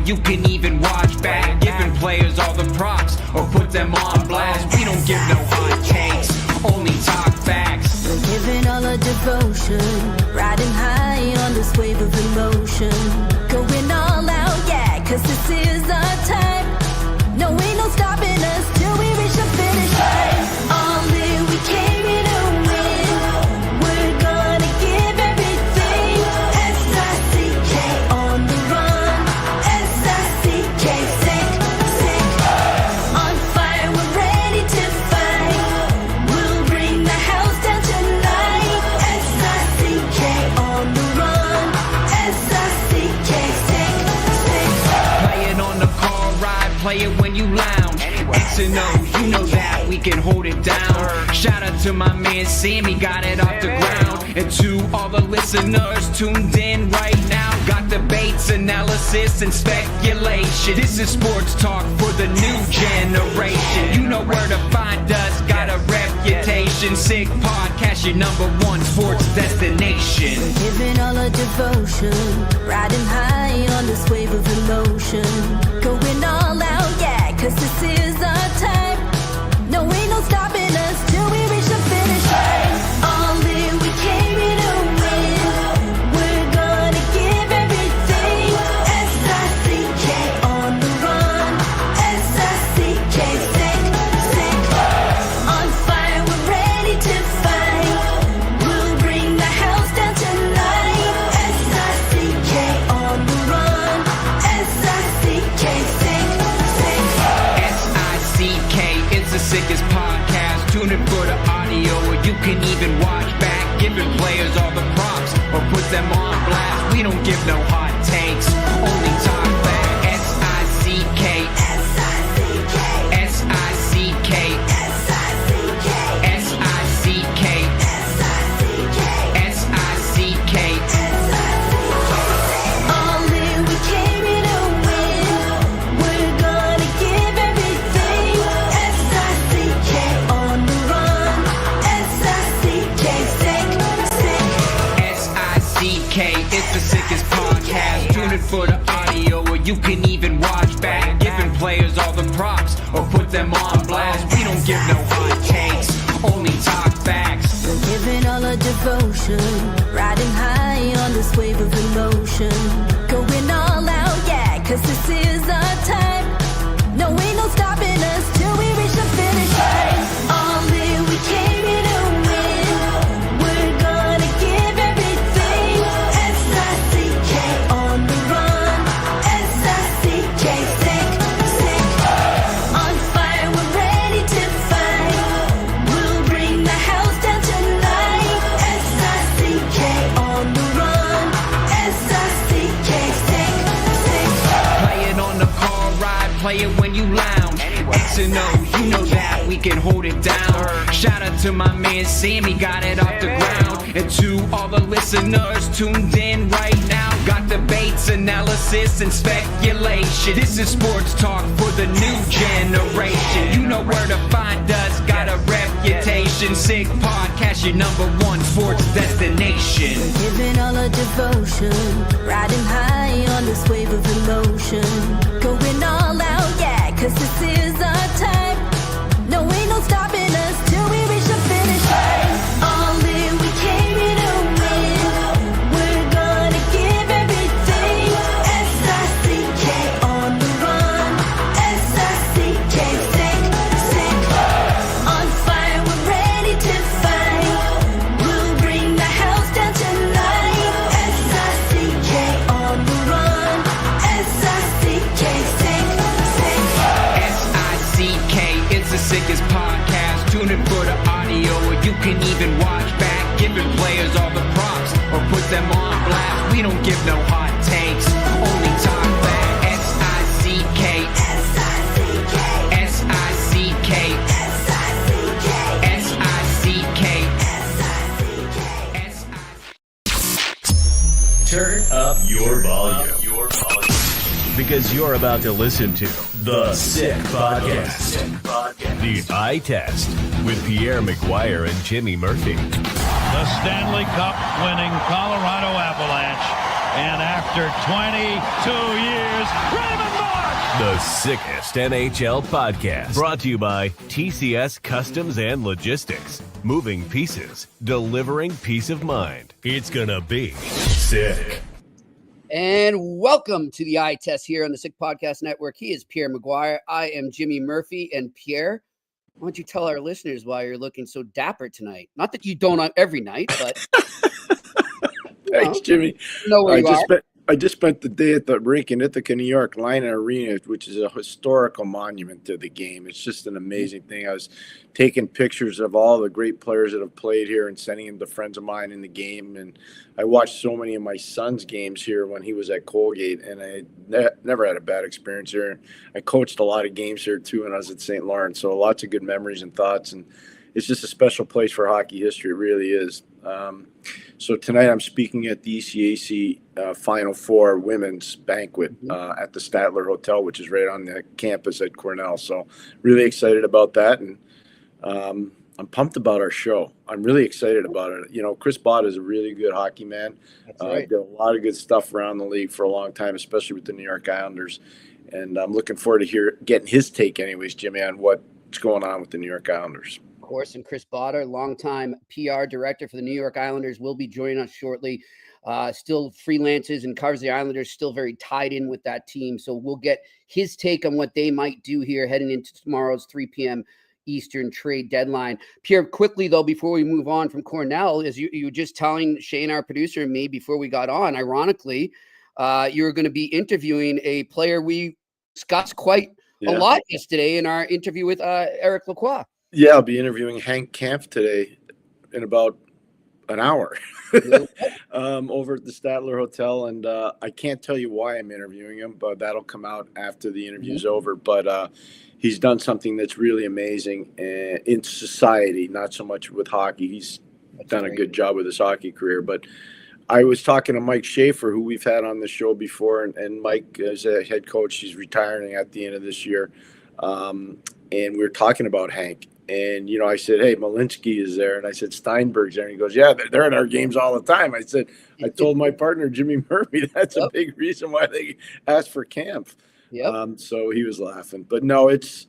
you can even watch back. Giving players all the props or put them on blast. We don't give no hot takes, only talk facts. We're giving all our devotion, riding high on this wave of emotion. Going all out, yeah, cause this is our time. No, ain't no stopping us till we reach the finish line. All in, we came here to win. We're gonna give everything. S-I-C-K on the run. S-I-C-K, sick, sick. On fire, we're ready to fight. We'll bring the house down tonight. S-I-C-K on the run. S-I-C-K, sick, sick. Play it on the car ride, play it when you lounge. X and O, you know that we can hold it down. Shout out to my man Sammy, got it off the ground. And to all the listeners tuned in right now, got debates, analysis, and speculation. This is sports talk for the new generation. You know where to find us, got a reputation. Sick Podcast, your #1 sports destination. Giving all our devotion, riding high on this wave of emotion. Going all out, yeah, cause this is our time. No, ain't no stopping us till we reach the finish line. All in, we came here to win. We're gonna give everything. S-I-C-K on the run. S-I-C-K, sick, sick. On fire, we're ready to fight. We'll bring the house down tonight. S-I-C-K on the run. S-I-C-K, sick, sick. S-I-C-K is the sickest podcast. Tune in for the audio, or you can even watch back. Giving players all the props or put them on blast. We don't give no hot takes, only talk back. S-I-C-K, S-I-C-K, S-I-C-K, S-I-C-K, S-I-C-K, S-I-C-K, S-I-C-K. All in, we came here to win. We're gonna give everything. S-I-C-K on the run. S-I-C-K, sick, sick. S-I-C-K is the sickest podcast. Tune in for the audio, or you can even watch back. Giving players all the props or put them on blast. We don't give no hot takes, only talk facts. We're giving all our devotion, riding high on this wave of emotion. Going all out, yeah, cause this is our time. No, ain't no stopping us till we reach the finish line. All in, we came here to win. We're gonna give everything. S-I-C-K on the run. S-I-C-K, sick, sick. On fire, we're ready to fight. We'll bring the house down tonight. S-I-C-K on the run. S-I-C-K, sick, sick. Play it on the car ride, play it when you lounge. X and O, you know that we can hold it down. Shout out to my man Sammy, got it off the ground. And to all the listeners tuned in right now, got debates, analysis, and speculation. This is sports talk for the new generation. You know where to find us, got a reputation. Sick Podcast, your #1 sports destination. Giving all our devotion, riding high on this wave of emotion. Going all out, yeah, cause this is our time. No, ain't no stopping us till we reach the finish line. All in, we came here to win. We're gonna give everything. S-I-C-K on the run. S-I-C-K, sick, sick. On fire, we're ready to fight. We'll bring the house down tonight. S-I-C-K on the run. S-I-C-K, sick, sick. S-I-C-K is the sickest podcast. Tune in for the audio, or you can even watch back. Giving players all the props or put them on blast. We don't give no hot takes, only talk back. S-I-C-K, S-I-C-K, S-I-C-K, S-I-C-K, S-I-C-K, S-I-C-K. Turn up your volume. Because you're about to listen to The Sick Podcast. The Eye Test with Pierre, McGuire, and Jimmy Murphy. The Stanley Cup winning Colorado Avalanche. And after 22 years, The sickest NHL podcast. Brought to you by TCS Customs and Logistics. Moving pieces, delivering peace of mind. It's gonna be sick. And welcome to the Eye Test here on the Sick Podcast Network. He is Pierre McGuire. I am Jimmy Murphy. And Pierre, why don't you tell our listeners why you're looking so dapper tonight? Not that you don't on every night, but thanks, Jimmy. I just spent the day at the rink in Ithaca, New York, Lion Arena, which is a historical monument to the game. It's just an amazing thing. I was taking pictures of all the great players that have played here and sending them to friends of mine in the game. And I watched so many of my son's games here when he was at Colgate, and I never had a bad experience here. I coached a lot of games here, too, when I was at St. Lawrence. So lots of good memories and thoughts. And it's just a special place for hockey history. It really is. So tonight I'm speaking at the ECAC Final Four women's banquet at the Statler Hotel, which is right on the campus at Cornell. So really excited about that. And I'm pumped about our show. I'm really excited about it. You know, Chris Botta is a really good hockey man. right. Did a lot of good stuff around the league for a long time, especially with the New York Islanders. And I'm looking forward to getting his take anyways, Jimmy, on what's going on with the New York Islanders. course, and Chris Botta, longtime PR director for the New York Islanders, will be joining us shortly. Still freelances and covers the Islanders, still very tied in with that team. So we'll get his take on what they might do here heading into tomorrow's 3 p.m. Eastern trade deadline. Pierre, quickly, though, before we move on from Cornell, as you were just telling Shane, our producer, and me before we got on, ironically, you were going to be interviewing a player we discussed quite a lot yesterday in our interview with Eric Lacroix. Yeah, I'll be interviewing Hank Kampf today in about an hour over at the Statler Hotel. And I can't tell you why I'm interviewing him, but that'll come out after the interview's over. But he's done something that's really amazing in society, not so much with hockey. He's done a good job with his hockey career. But I was talking to Mike Schaefer, who we've had on the show before, and Mike is a head coach. He's retiring at the end of this year. And we were talking about Hank. And, you know, I said, hey, Malinsky is there. And I said, Steinberg's there. And he goes, yeah, they're at our games all the time. I said, I told my partner, Jimmy Murphy, that's a big reason why they asked for camp. So he was laughing. But no, it's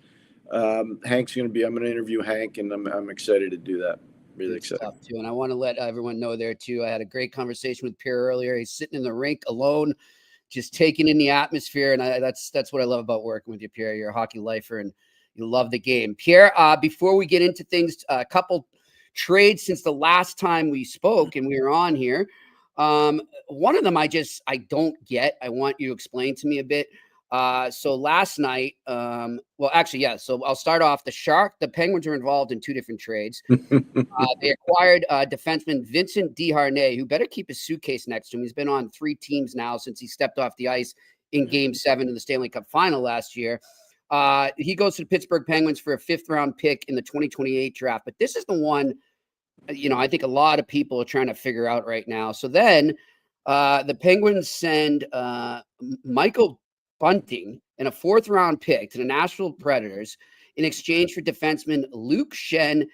Hank's going to be – I'm going to interview Hank, and I'm excited to do that. Really excited. Too. And I want to let everyone know there, too. I had a great conversation with Pierre earlier. He's sitting in the rink alone, just taking in the atmosphere. And that's what I love about working with you, Pierre. You're a hockey lifer, and you love the game. Pierre, before we get into things, a couple trades since the last time we spoke and we were on here. One of them I don't get. I want you to explain to me a bit. So last night, so I'll start off. The Penguins are involved in two different trades. They acquired defenseman Vincent Desharnais, who better keep his suitcase next to him. He's been on 3 teams now since he stepped off the ice in Game 7 of the Stanley Cup Final last year. He goes to the Pittsburgh Penguins for a 5th-round pick in the 2028 draft. But this is the one, I think a lot of people are trying to figure out right now. So then the Penguins send Michael Bunting and a 4th-round pick to the Nashville Predators in exchange for defensemen Luke Schenn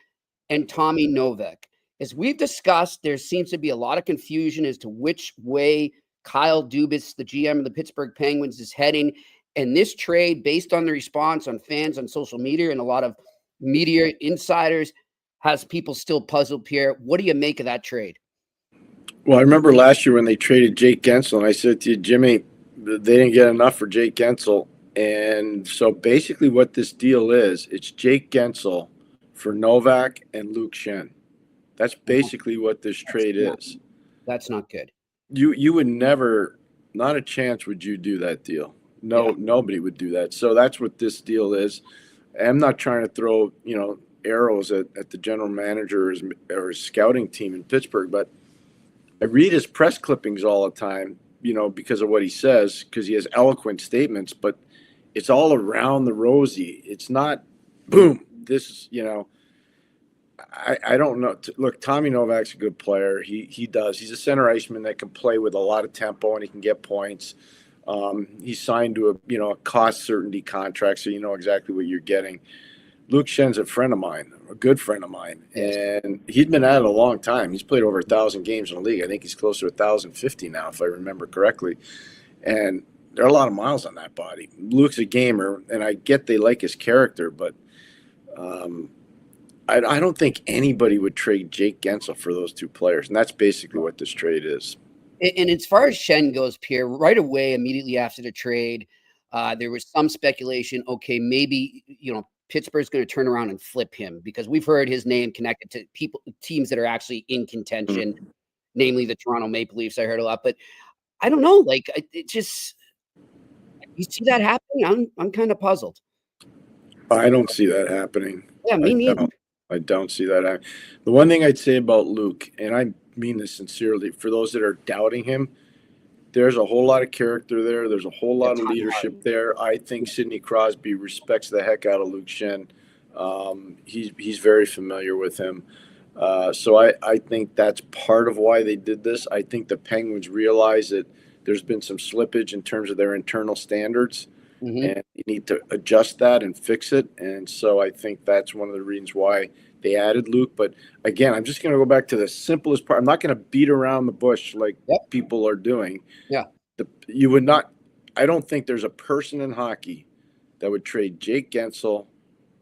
and Tommy Novak. As we've discussed, there seems to be a lot of confusion as to which way Kyle Dubas, the GM of the Pittsburgh Penguins, is heading. And this trade, based on the response on fans on social media and a lot of media insiders, has people still puzzled. Pierre, what do you make of that trade? Well, I remember last year when they traded Jake Gensel, and I said to you, Jimmy, they didn't get enough for Jake Gensel. And so basically what this deal is, it's Jake Gensel for Novak and Luke Schenn. That's basically what this trade is. That's not good. You would never, not a chance would you do that deal. No, nobody would do that. So that's what this deal is. I'm not trying to throw, arrows at the general manager or his scouting team in Pittsburgh, but I read his press clippings all the time, because of what he says, because he has eloquent statements, but it's all around the rosy. It's not, boom, this is, I don't know. Look, Tommy Novak's a good player. He does. He's a center iceman that can play with a lot of tempo, and he can get points. He's signed to a cost certainty contract, so you know exactly what you're getting. Luke Schenn's a friend of mine, a good friend of mine, and he's been at it a long time. He's played over 1,000 games in the league. I think he's close to 1,050 now, if I remember correctly. And there are a lot of miles on that body. Luke's a gamer, and I get they like his character, but I don't think anybody would trade Jake Gensel for those two players, and that's basically what this trade is. And as far as Shen goes, Pierre, right away, immediately after the trade, there was some speculation. Okay, maybe Pittsburgh's going to turn around and flip him, because we've heard his name connected to teams that are actually in contention, namely the Toronto Maple Leafs. I heard a lot, but I don't know. Like, it just, you see that happening? I'm kind of puzzled. I don't see that happening. Yeah, me neither. I don't see that happening. The one thing I'd say about Luke, and I mean this sincerely, for those that are doubting him, there's a whole lot of character there. There's a whole lot of leadership there. I think Sidney Crosby respects the heck out of Luke Shen. He's very familiar with him. So I think that's part of why they did this. I think the Penguins realize that there's been some slippage in terms of their internal standards, and you need to adjust that and fix it. And so I think that's one of the reasons why they added Luke. But again, I'm just going to go back to the simplest part. I'm not going to beat around the bush like people are doing. Yeah. You would not – I don't think there's a person in hockey that would trade Jake Gensel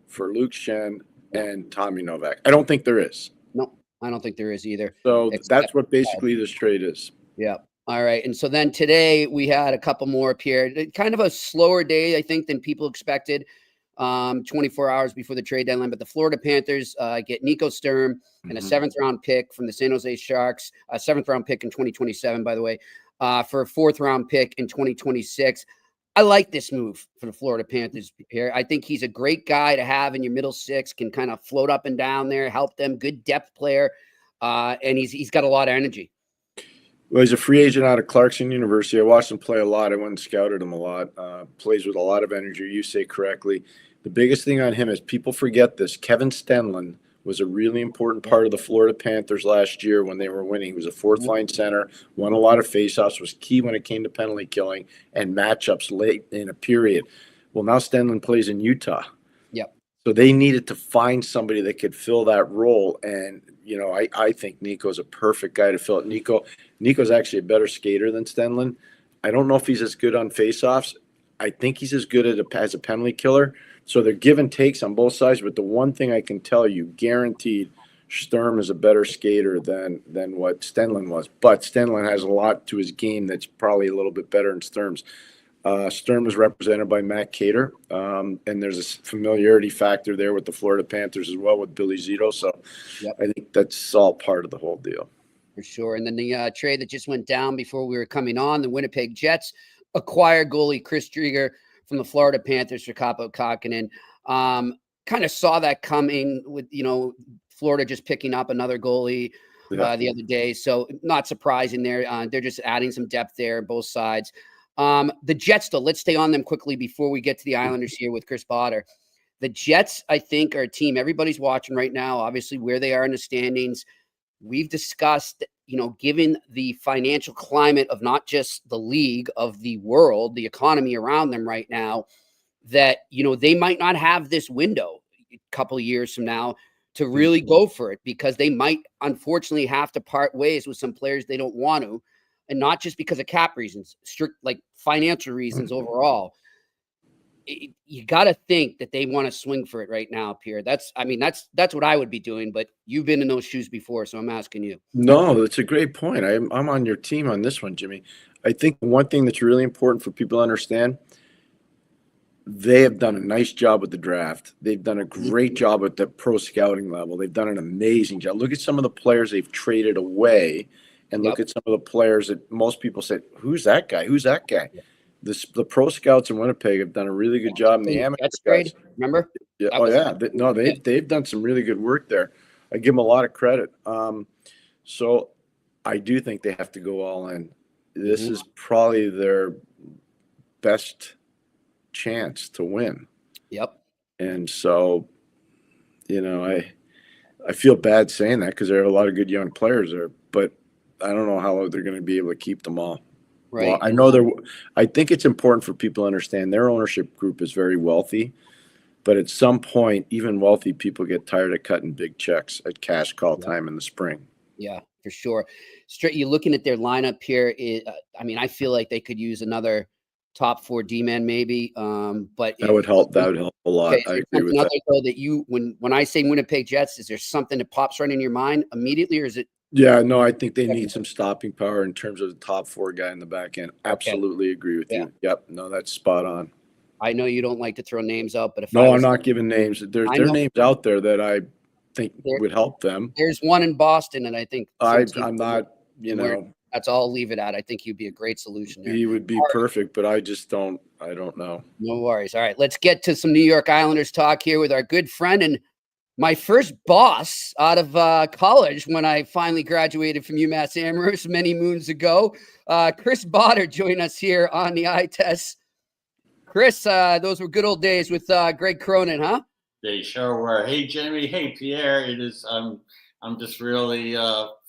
for Luke Shen and Tommy Novak. I don't think there is. No, I don't think there is either. So that's what basically this trade is. Yeah. All right. And so then today we had a couple more, Pierre. Kind of a slower day, I think, than people expected. 24 hours before the trade deadline. But the Florida Panthers get Nico Sturm and a 7th-round pick from the San Jose Sharks, a 7th-round pick in 2027, by the way, for a 4th-round pick in 2026. I like this move for the Florida Panthers here. I think he's a great guy to have in your middle six, can kind of float up and down there, help them, good depth player, and he's got a lot of energy. Well, he's a free agent out of Clarkson University. I watched him play a lot. I went and scouted him a lot. Plays with a lot of energy. You say correctly. The biggest thing on him is people forget this. Kevin Stenlund was a really important part of the Florida Panthers last year when they were winning. He was a fourth-line center, won a lot of faceoffs, was key when it came to penalty killing and matchups late in a period. Well, now Stenlund plays in Utah. Yep. So they needed to find somebody that could fill that role. And, I think Nico's a perfect guy to fill it. Nico's actually a better skater than Stenlund. I don't know if he's as good on faceoffs. I think he's as good as a penalty killer. So they're give and takes on both sides. But the one thing I can tell you, guaranteed, Sturm is a better skater than what Stenlund was. But Stenlund has a lot to his game that's probably a little bit better than Sturm's. Sturm is represented by Matt Cater, and there's a familiarity factor there with the Florida Panthers as well with Billy Zito. So I think that's all part of the whole deal. For sure. And then the trade that just went down before we were coming on, the Winnipeg Jets acquired goalie Chris Drieger from the Florida Panthers for Kaapo Kähkönen. Kind of saw that coming with, Florida just picking up another goalie the other day. So not surprising there. They're just adding some depth there on both sides. The Jets, though, let's stay on them quickly before we get to the Islanders here with Chris Botta. The Jets, I think, are a team everybody's watching right now, obviously where they are in the standings. We've discussed, given the financial climate of not just the league, of the world, the economy around them right now, that, they might not have this window a couple of years from now to really go for it, because they might unfortunately have to part ways with some players they don't want to. And not just because of cap reasons, strict like financial reasons overall. You got to think that they want to swing for it right now, Pierre. That's what I would be doing. But you've been in those shoes before, so I'm asking you. No, that's a great point. I'm on your team on this one, Jimmy. I think one thing that's really important for people to understand, they have done a nice job with the draft. They've done a great job at the pro scouting level. They've done an amazing job. Look at some of the players they've traded away. And look at some of the players that most people said, who's that guy? Who's that guy? The pro scouts in Winnipeg have done a really good job. And the amateur guys, remember? Yeah. Oh, yeah. They've done some really good work there. I give them a lot of credit. So I do think they have to go all in. This is probably their best chance to win. Yep. And so, I feel bad saying that because there are a lot of good young players there, but I don't know how they're going to be able to keep them all. Right. Well, I think it's important for people to understand their ownership group is very wealthy, but at some point, even wealthy people get tired of cutting big checks at cash call time in the spring. Yeah, for sure. You're looking at their lineup here. I feel like they could use another top 4 D-man maybe. But That would help. That would help a lot. Okay, I agree with another that. though that you when I say Winnipeg Jets, is there something that pops right in your mind immediately, or is it? Yeah, no, I think they need some stopping power in terms of the top 4 guy in the back end. Okay. Absolutely agree with you. Yep. No, that's spot on. I know you don't like to throw names out, but if No, I'm not giving names. There are names out there that I think would help them. There's one in Boston, and I think I'm not, that's all. I'll leave it at. I think you'd be a great solution there. He would be perfect, but I don't know. No worries. All right, let's get to some New York Islanders talk here with our good friend and my first boss out of college when I finally graduated from UMass Amherst many moons ago. Chris Botta joined us here on the eye test. Chris, those were good old days with Greg Cronin, huh? They sure were. Hey, Jimmy. Hey, Pierre. It is. I'm just really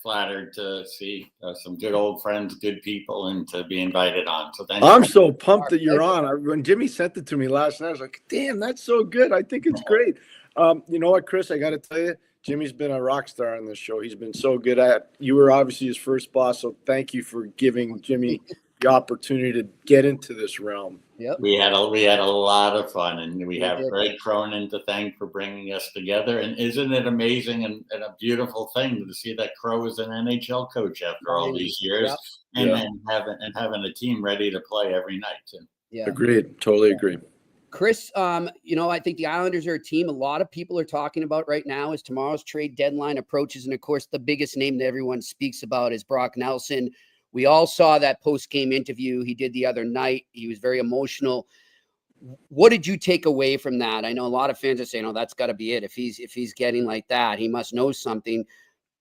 flattered to see some good old friends, good people, and to be invited on. So thanks. I'm so pumped that you're on. When Jimmy sent it to me last night, I was like, "Damn, that's so good! I think it's great." You know what, Chris? I got to tell you, Jimmy's been a rock star on this show. He's been so good at. You were obviously his first boss, so thank you for giving Jimmy the opportunity to get into this realm. Yep. We had a lot of fun, and we have Greg Cronin to thank for bringing us together. And isn't it amazing and a beautiful thing to see that Crow is an NHL coach after all these years, and having a team ready to play every night too. Yeah, agreed. Totally agree. Chris, I think the Islanders are a team a lot of people are talking about right now as tomorrow's trade deadline approaches. And of course, the biggest name that everyone speaks about is Brock Nelson. We all saw that post-game interview he did the other night. He was very emotional. What did you take away from that? I know a lot of fans are saying, "Oh, that's got to be it. If he's getting like that, he must know something."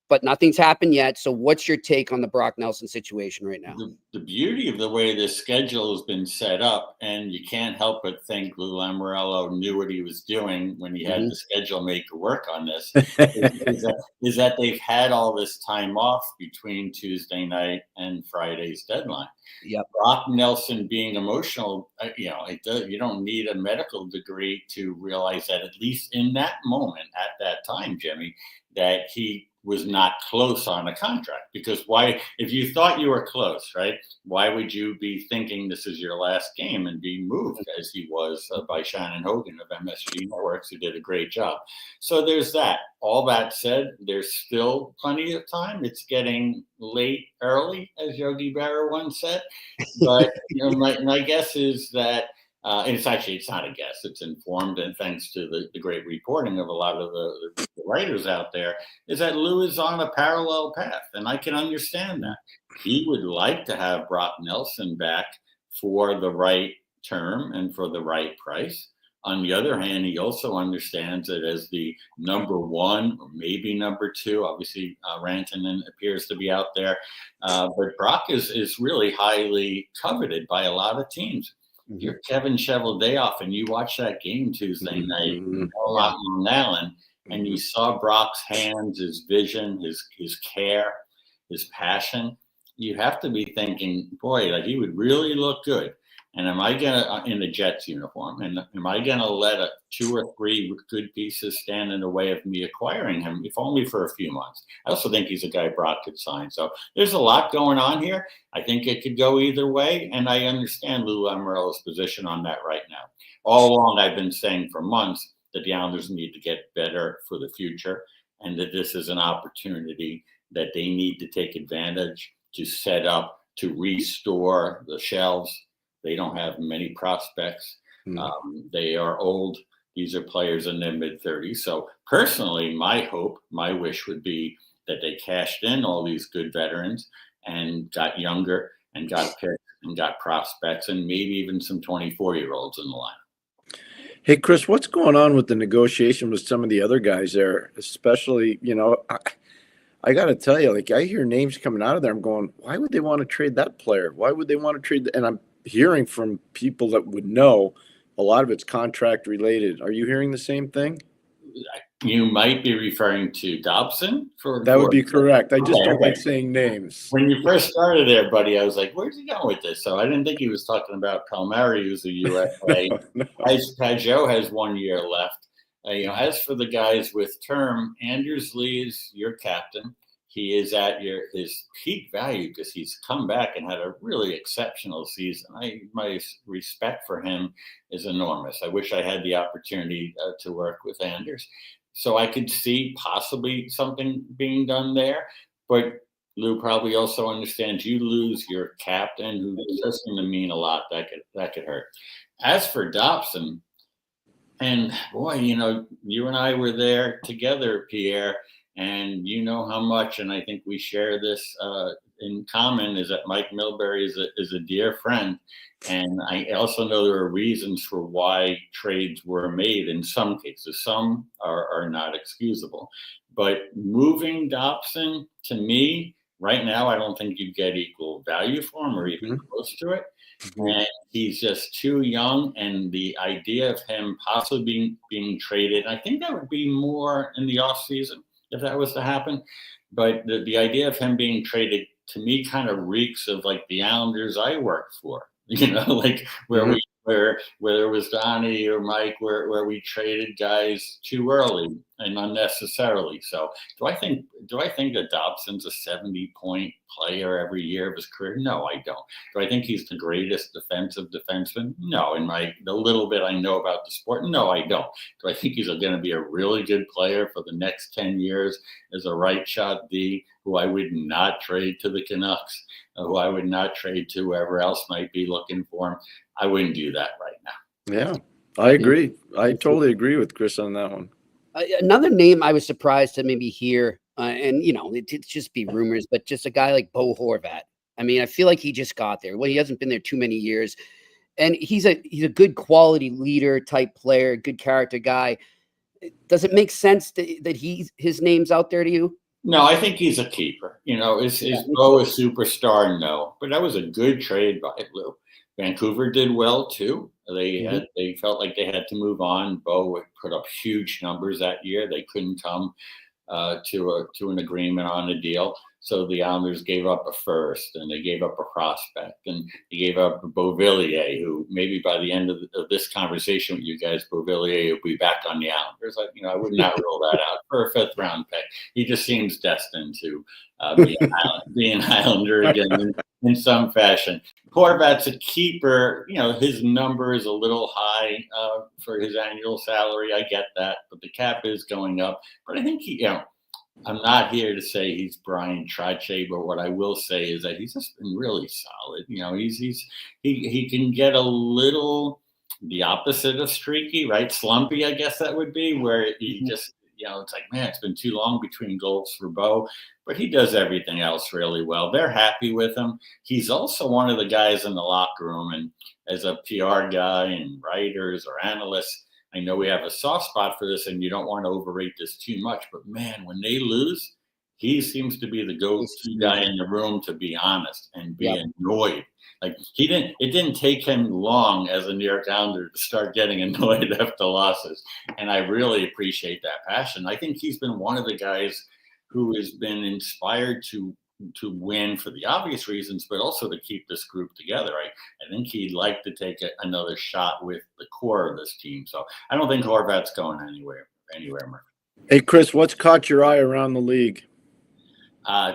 But nothing's happened yet. So what's your take on the Brock Nelson situation right now? The beauty of the way this schedule has been set up, and you can't help but think Lou Lamoriello knew what he was doing when he had the schedule maker work on this, is that they've had all this time off between Tuesday night and Friday's deadline. Yep. Brock Nelson being emotional, you don't need a medical degree to realize that, at least in that moment, at that time, Jimmy, that he was not close on a contract. Because why, if you thought you were close, right, why would you be thinking this is your last game and be moved as he was by Shannon Hogan of MSG Networks, who did a great job. So there's that. All that said, there's still plenty of time. It's getting late early, as Yogi Berra once said. But my guess is that it's not a guess. It's informed, and thanks to the great reporting of a lot of the writers out there, is that Lou is on a parallel path, and I can understand that. He would like to have Brock Nelson back for the right term and for the right price. On the other hand, he also understands that as the number 1 or maybe number 2, obviously Rantanen appears to be out there, but Brock is really highly coveted by a lot of teams. You're Kevin Cheveldayoff, and you watch that game Tuesday night on Long Island, and you saw Brock's hands, his vision, his care, his passion. You have to be thinking, boy, that he would really look good. And am I gonna in the Jets uniform? And am I gonna let 2 or 3 good pieces stand in the way of me acquiring him, if only for a few months? I also think he's a guy Brock could sign. So there's a lot going on here. I think it could go either way, and I understand Lou Lamoriello's position on that right now. All along, I've been saying for months that the Islanders need to get better for the future, and that this is an opportunity that they need to take advantage to set up to restore the shelves. They don't have many prospects. They are old. These are players in their mid-30s. So personally, my hope, my wish would be that they cashed in all these good veterans and got younger and got picked and got prospects and maybe even some 24-year-olds in the lineup. Hey, Chris, what's going on with the negotiation with some of the other guys there? Especially, I got to tell you, I hear names coming out of there. I'm going, why would they want to trade that player? Why would they want to trade? And I'm hearing from people that would know a lot of it's contract related. Are you hearing the same thing? You might be referring to Dobson. That would be correct. I just don't like saying names. When you first started there, buddy, I was like, where's he going with this? So I didn't think he was talking about Palmieri, who's a UFA. No. Pajot has 1 year left. As for the guys with term, Anders Lee is your captain. he is at his peak value because he's come back and had a really exceptional season. My respect for him is enormous. I wish I had the opportunity to work with Anders, so I could see possibly something being done there. But Lou probably also understands you lose your captain, who's just going to mean a lot. That could hurt. As for Dobson, and boy, you and I were there together, Pierre, and you know how much, and I think we share this in common, is that Mike Milbury is a dear friend. And I also know there are reasons for why trades were made in some cases. Some are not excusable. But moving Dobson, to me, right now, I don't think you get equal value for him or even close to it. And he's just too young. And the idea of him possibly being traded, I think that would be more in the offseason if that was to happen. But the idea of him being traded, to me, kind of reeks of like the Islanders I worked for, like where whether it was Donnie or Mike, where we traded guys too early and unnecessarily. So do I think that Dobson's a 70-point player every year of his career? No, I don't. Do I think he's the greatest defensive defenseman? No. In the little bit I know about the sport, no, I don't. Do I think he's going to be a really good player for the next 10 years as a right shot D, who I would not trade to the Canucks, who I would not trade to whoever else might be looking for him? I wouldn't do that right now. Yeah, I agree. I totally agree with Chris on that one. Another name I was surprised to maybe hear, and it's just be rumors, but just a guy like Bo Horvat. I mean, I feel like he just got there. Well, he hasn't been there too many years, and he's a good quality leader type player, good character guy. Does it make sense that his name's out there to you? No, I think he's a keeper. Is Bo a superstar? No, but that was a good trade by Lou. Vancouver did well too. They felt like they had to move on. Bo put up huge numbers that year. They couldn't come to an agreement on a deal. So the Islanders gave up a first, and they gave up a prospect, and they gave up Beauvillier, who maybe by the end of this conversation with you guys, Beauvillier will be back on the Islanders. I would not rule that out for a 5th round pick. He just seems destined to be an Islander again in some fashion. Horvat's a keeper. His number is a little high for his annual salary. I get that, but the cap is going up. But I think I'm not here to say he's Brian Trottier, but what I will say is that he's just been really solid. He can get a little the opposite of streaky, right? Slumpy, I guess that would be, where he just, it's like, man, it's been too long between goals for Bo, but he does everything else really well. They're happy with him. He's also one of the guys in the locker room, and as a PR guy and writers or analysts, I know we have a soft spot for this, and you don't want to overrate this too much, but man, when they lose, he seems to be the go-to guy in the room, to be honest, and be annoyed. Like it didn't take him long as a New York Islander to start getting annoyed after losses. And I really appreciate that passion. I think he's been one of the guys who has been inspired to win for the obvious reasons, but also to keep this group together. I think he'd like to take another shot with the core of this team. So I don't think Horvat's going anywhere. Hey, Chris, what's caught your eye around the league?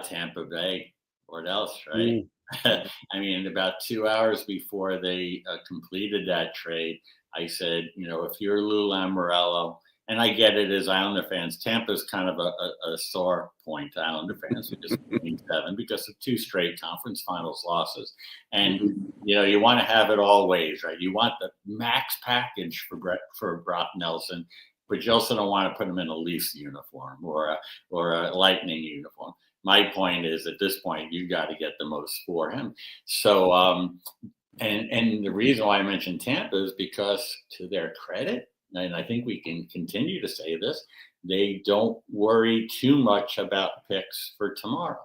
Tampa Bay. What else, right? I mean, about 2 hours before they completed that trade, I said, if you're Lou Lamoriello, and I get it as Islander fans, Tampa's kind of a sore point to Islander fans who just winning 7 because of 2 straight conference finals losses. And, you want to have it all ways, right? You want the max package for Brock Nelson, but you also don't want to put him in a Leafs uniform or a Lightning uniform. My point is, at this point, you got to get the most for him. So, and the reason why I mentioned Tampa is because, to their credit, and I think we can continue to say this, they don't worry too much about picks for tomorrow.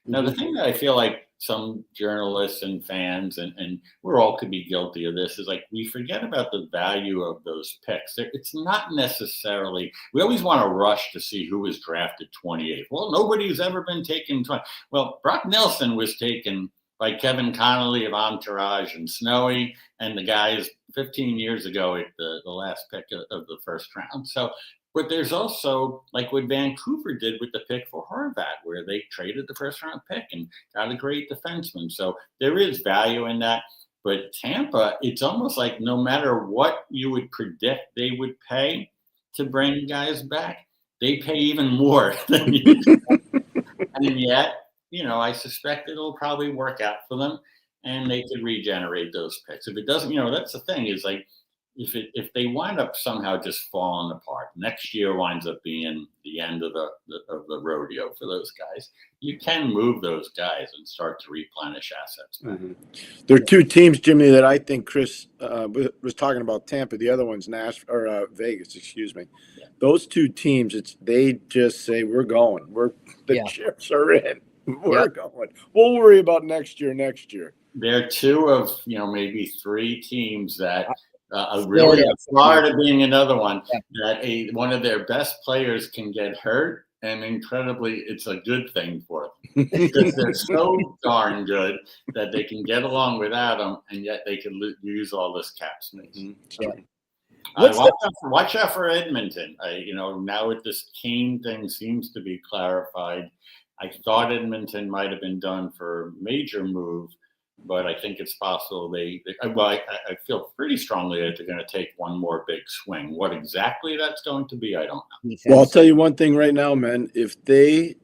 Now, the thing that I feel like some journalists and fans, and we're all could be guilty of this, is like we forget about the value of those picks. It's not necessarily, we always want to rush to see who was drafted 28th. Well, nobody's ever been taken 20. Well, Brock Nelson was taken by Kevin Connolly of Entourage and Snowy and the guys 15 years ago at the last pick of the first round. So But there's also like what Vancouver did with the pick for Horvat, where they traded the first round pick and got a great defenseman. So there is value in that. But Tampa, it's almost like no matter what you would predict they would pay to bring guys back, they pay even more than you. And yet, I suspect it'll probably work out for them and they could regenerate those picks. If it doesn't, that's the thing is like, if they wind up somehow just falling apart, next year winds up being the end of the rodeo for those guys, you can move those guys and start to replenish assets. Mm-hmm. There are two teams, Jimmy, that I think Chris was talking about. Tampa, the other one's Vegas. Excuse me. Yeah. Those two teams, they just say we're going. The chips are in. We're going. We'll worry about next year. They're two of maybe three teams that. Really, Florida being another one that one of their best players can get hurt, and incredibly, it's a good thing for them because they're so darn good that they can get along without them, and yet they can use all this cap space. Mm-hmm. Watch out for Edmonton. Now with this Kane thing seems to be clarified. I thought Edmonton might have been done for a major move. But I think it's possible I feel pretty strongly that they're going to take one more big swing. What exactly that's going to be, I don't know. Well, I'll tell you one thing right now, man. If they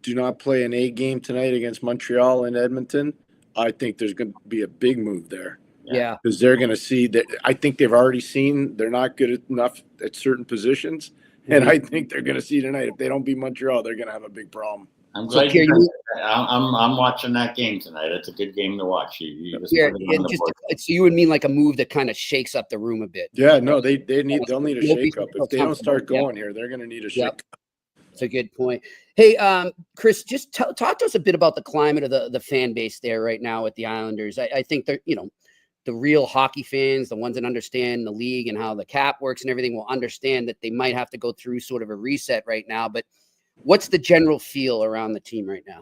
do not play an A game tonight against Montreal and Edmonton, I think there's going to be a big move there. Yeah. Because they're going to see that. I think they've already seen they're not good enough at certain positions. And I think they're going to see tonight. If they don't beat Montreal, they're going to have a big problem. I'm glad I'm watching that game tonight. It's a good game to watch. So you would mean like a move that kind of shakes up the room a bit? Yeah, no, they'll need a shake up. If they don't start going here, they're going to need a shake up. That's a good point. Hey, Chris, just talk to us a bit about the climate of the fan base there right now with the Islanders. I think they're, the real hockey fans, the ones that understand the league and how the cap works and everything, will understand that they might have to go through sort of a reset right now. But what's the general feel around the team right now?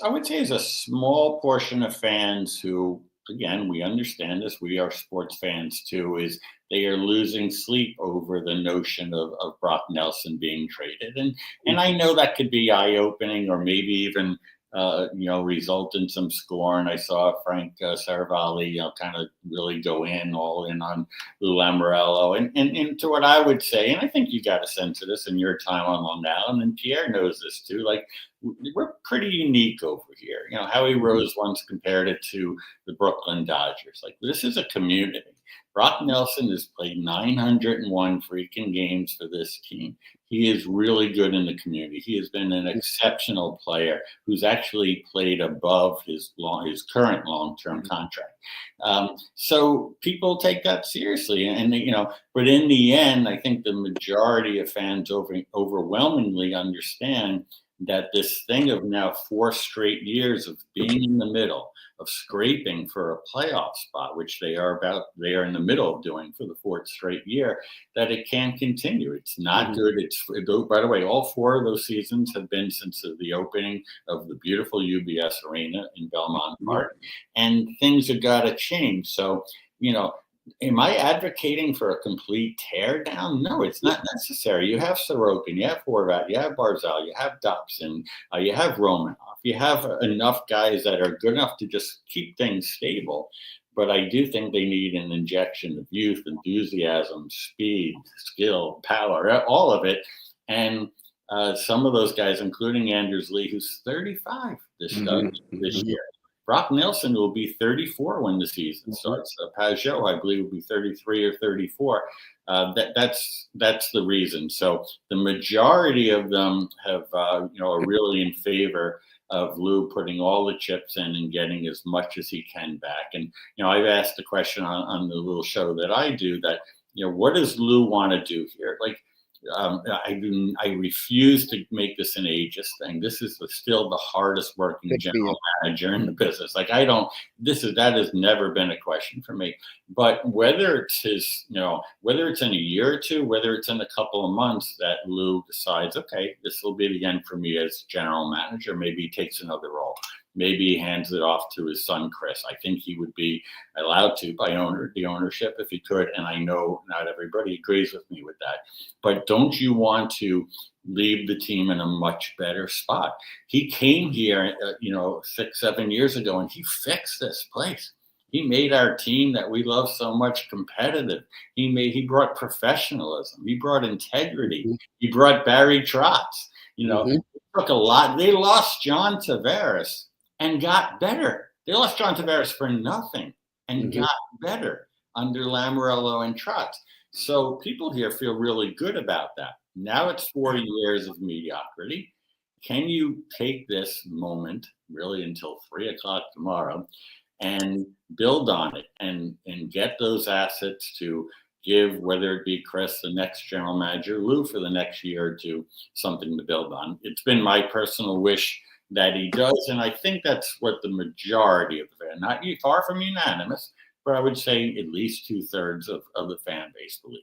I would say there's a small portion of fans who, again, we understand this. We are sports fans too, is they are losing sleep over the notion of Brock Nelson being traded. And I know that could be eye-opening or maybe even result in some scorn. I saw Frank Saravalli, kind of really go all in on Lamoriello. And to what I would say, and I think you got a sense of this in your time on Long Island, and Pierre knows this too, like we're pretty unique over here. Howie Rose once compared it to the Brooklyn Dodgers. Like, this is a community. Brock Nelson has played 901 freaking games for this team. He is really good in the community. He has been an exceptional player who's actually played above his current long-term contract. So people take that seriously, but in the end, I think the majority of fans overwhelmingly understand that this thing of now 4 straight years of being in the middle, of scraping for a playoff spot, which they are in the middle of doing for the 4th straight year, that it can't continue. It's not good. By the way, all 4 of those seasons have been since the opening of the beautiful UBS Arena in Belmont Park, and things have got to change. So, am I advocating for a complete tear down? No, it's not necessary. You have Sorokin, you have Horvat, you have Barzal, you have Dobson, you have Romanoff. You have enough guys that are good enough to just keep things stable. But I do think they need an injection of youth, enthusiasm, speed, skill, power, all of it. And some of those guys, including Anders Lee, who's 35 this year. Brock Nelson will be 34 when the season starts. Pajot, I believe, will be 33 or 34. That's the reason. So the majority of them have, are really in favor of Lou putting all the chips in and getting as much as he can back. And, I've asked the question on the little show that I do that, what does Lou want to do here? Like, I refuse to make this an ageist thing. This is still the hardest working general manager in the business. Like, that has never been a question for me. But whether it's whether it's in a year or two, whether it's in a couple of months that Lou decides, okay, this will be the end for me as general manager, maybe he takes another role. maybe he hands it off to his son, Chris. I think he would be allowed to by the ownership if he could. And I know not everybody agrees with me with that. But don't you want to leave the team in a much better spot? He came here, 6-7 years ago, and he fixed this place. He made our team that we love so much competitive. He brought professionalism. He brought integrity. He brought Barry Trotz. It took a lot. They lost John Tavares and got better. They lost John Tavares for nothing and got better under Lamoriello and Trotz. So people here feel really good about that. Now it's 4 years of mediocrity. Can you take this moment really until 3:00 tomorrow and build on it and get those assets to give, whether it be Chris, the next general manager, Lou for the next year or two, something to build on? It's been my personal wish that he does, and I think that's what the majority of the fan, not far from unanimous, but I would say at least 2/3 of the fan base believe.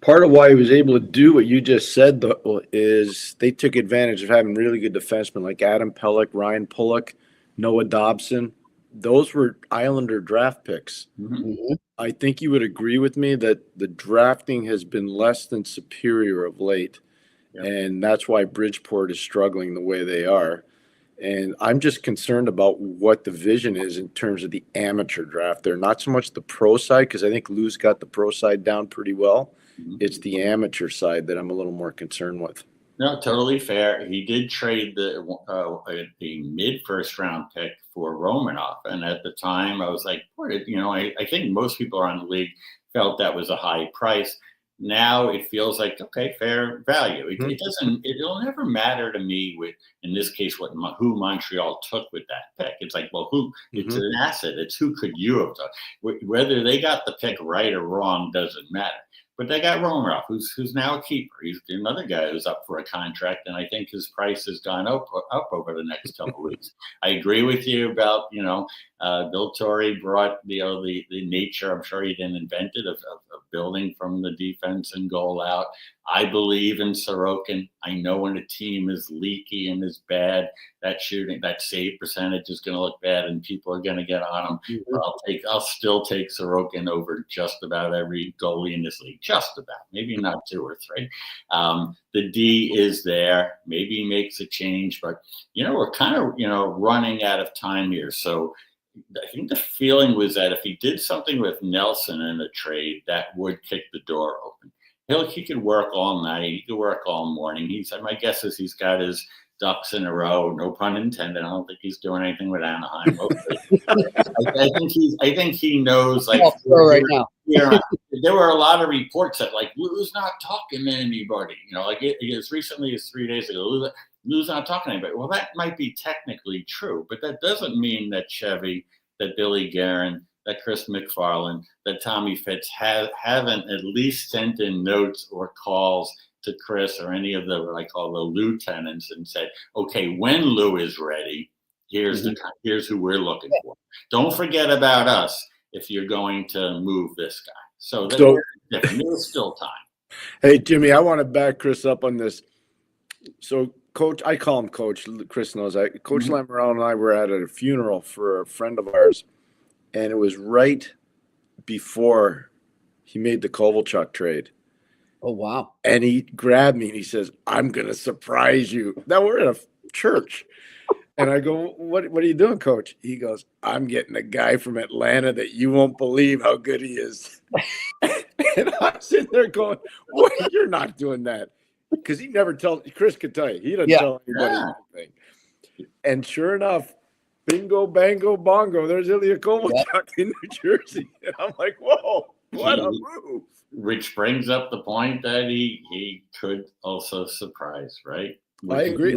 Part of why he was able to do what you just said, though, is they took advantage of having really good defensemen like Adam Pelech, Ryan Pulock, Noah Dobson. Those were Islander draft picks. I think you would agree with me that the drafting has been less than superior of late. And that's why Bridgeport is struggling the way they are. And I'm just concerned about what the vision is in terms of the amateur draft. They're not so much the pro side, because I think Lou's got the pro side down pretty well. It's the amateur side that I'm a little more concerned with. No, totally fair. He did trade the mid-first round pick for Romanoff. And at the time, I was like, I think most people around the league felt that was a high price. Now it feels like, okay, fair value. It'll never matter to me in this case, who Montreal took with that pick. It's like, well, it's an asset. It's who could you have done? Whether they got the pick right or wrong doesn't matter. But they got Romanov, who's now a keeper. He's another guy who's up for a contract, and I think his price has gone up over the next couple of weeks. I agree with you about, Bill Torrey brought the nature, I'm sure he didn't invent it, of building from the defense and goal out. I believe in Sorokin. I know when a team is leaky and is bad, that save percentage is going to look bad and people are going to get on him. I'll still take Sorokin over just about every goalie in this league. Just about, maybe not 2 or 3. The D is there. Maybe he makes a change, but we're kind of running out of time here. So I think the feeling was that if he did something with Nelson in a trade, that would kick the door open. He could work all night. He could work all morning. My guess is he's got his ducks in a row. No pun intended. I don't think he's doing anything with Anaheim. I think he knows. Right now. There were a lot of reports that Lou's not talking to anybody. As recently as 3 days ago, Lou's not talking to anybody. Well, that might be technically true, but that doesn't mean that Chevy, that Billy Guerin, that Chris McFarland, that Tommy Fitz haven't at least sent in notes or calls to Chris or any of what I call the lieutenants and said, okay, when Lou is ready, here's who we're looking for. Don't forget about us if you're going to move this guy. So there's still time. Hey, Jimmy, I want to back Chris up on this. So Coach, I call him Coach. Chris knows that. Coach Lamoriello and I were at a funeral for a friend of ours, and it was right before he made the Kovalchuk trade. Oh, wow. And he grabbed me and he says, I'm going to surprise you. Now we're in a church. And I go, what are you doing, Coach? He goes, I'm getting a guy from Atlanta that you won't believe how good he is. And I'm sitting there going, what? You're not doing that. Because he never tells, Chris could tell you, he doesn't tell anybody anything. And sure enough, bingo, bango, bongo, there's Ilya Kovalchuk in New Jersey. And I'm like, whoa, what a move. Which brings up the point that he could also surprise, right? I agree.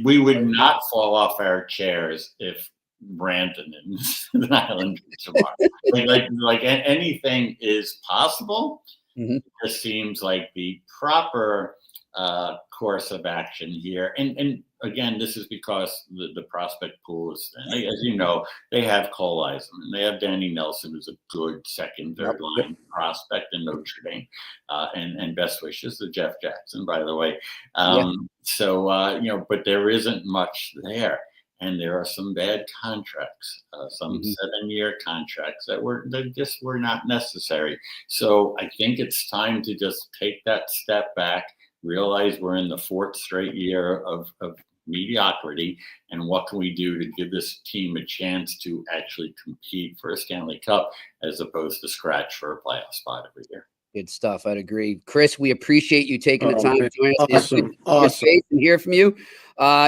We would not fall off our chairs if Brandon and the Islanders tomorrow. like anything is possible. It just seems like the proper course of action here. And again, this is because the prospect pool is, as you know, they have Cole Eisen and they have Danny Nelson, who's a good second, third line prospect in Notre Dame, and best wishes to Jeff Jackson, by the way. So, but there isn't much there. And there are some bad contracts, some 7-year contracts that just were not necessary. So I think it's time to just take that step back, realize we're in the 4th straight year of mediocrity, and what can we do to give this team a chance to actually compete for a Stanley Cup as opposed to scratch for a playoff spot every year. Good stuff. I'd agree. Chris, we appreciate you taking the time to join us. Awesome. Awesome. And hear from you.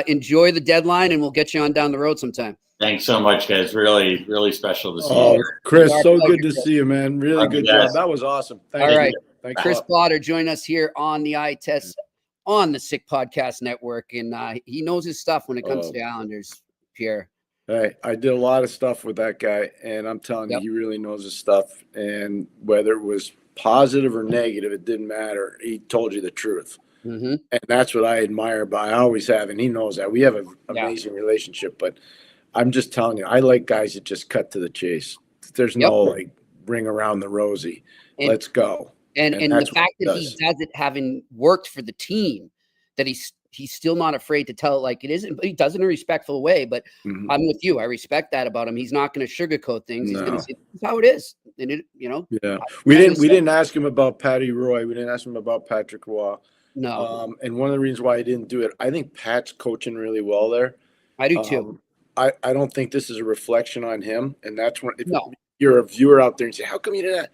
Enjoy the deadline, and we'll get you on down the road sometime. Thanks so much, guys. Really, really special to see you. Chris, so good to see you, man. Really good job. That was awesome. All right. Thanks Chris Botta join us here on the Eye Test on the Sick Podcast Network, and he knows his stuff when it comes to the Islanders, Pierre. Hey, I did a lot of stuff with that guy, and I'm telling you, he really knows his stuff. And whether it was positive or negative, it didn't matter. He told you the truth. And that's what I admire I always have, and he knows that. We have an amazing relationship, but I'm just telling you, I like guys that just cut to the chase. There's no like ring around the rosy. Let's go. And the fact that he does it having worked for the team, that he's still not afraid to tell it like it is. But he does it in a respectful way. But I'm with you. I respect that about him. He's not going to sugarcoat things. He's going to say, this is how it is. And it, we didn't ask him about Patty Roy. We didn't ask him about Patrick Roy. No. And one of the reasons why I didn't do it, I think Pat's coaching really well there. I do too. I don't think this is a reflection on him. And that's when if you're a viewer out there and say, how come you did that?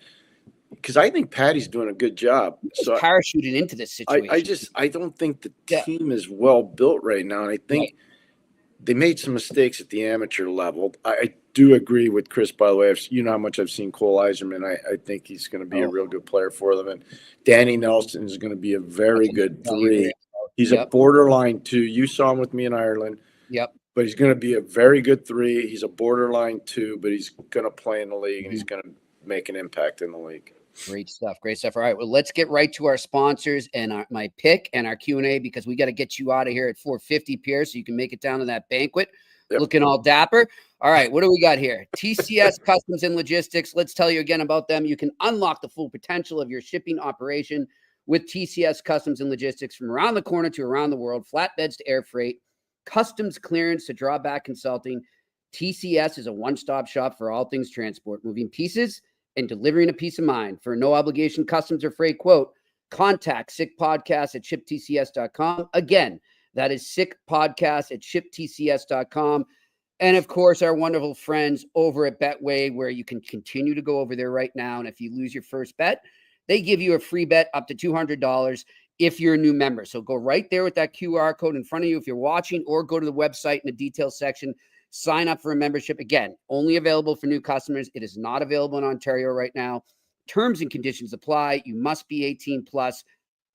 Because I think Patty's doing a good job. He's parachuted into this situation. I don't think the team is well built right now. And I think they made some mistakes at the amateur level. I do agree with Chris, by the way. You know how much I've seen Cole Eiserman. I think he's going to be a real good player for them. And Danny Nelson is going to be a very good 3. He's a borderline 2. You saw him with me in Ireland. But he's going to be a very good 3. He's a borderline 2, but he's going to play in the league, and he's going to make an impact in the league. Great stuff. Great stuff. All right. Well, let's get right to our sponsors and my pick and our Q&A, because we got to get you out of here at 4:50, Pierre, so you can make it down to that banquet looking all dapper. All right. What do we got here? TCS Customs and Logistics. Let's tell you again about them. You can unlock the full potential of your shipping operation with TCS Customs and Logistics, from around the corner to around the world, flatbeds to air freight, customs clearance to drawback consulting. TCS is a one-stop shop for all things transport, moving pieces and delivering a peace of mind. For a no obligation customs or freight quote, contact sickpodcast@shippedtcs.com. Again, that is sickpodcast@shippedtcs.com. And of course, our wonderful friends over at Betway, where you can continue to go over there right now. And if you lose your first bet, they give you a free bet up to $200 if you're a new member. So go right there with that QR code in front of you if you're watching, or go to the website in the details section. Sign up for a membership. Again, only available for new customers. It is not available in Ontario right now. Terms and conditions apply. You must be 18 plus,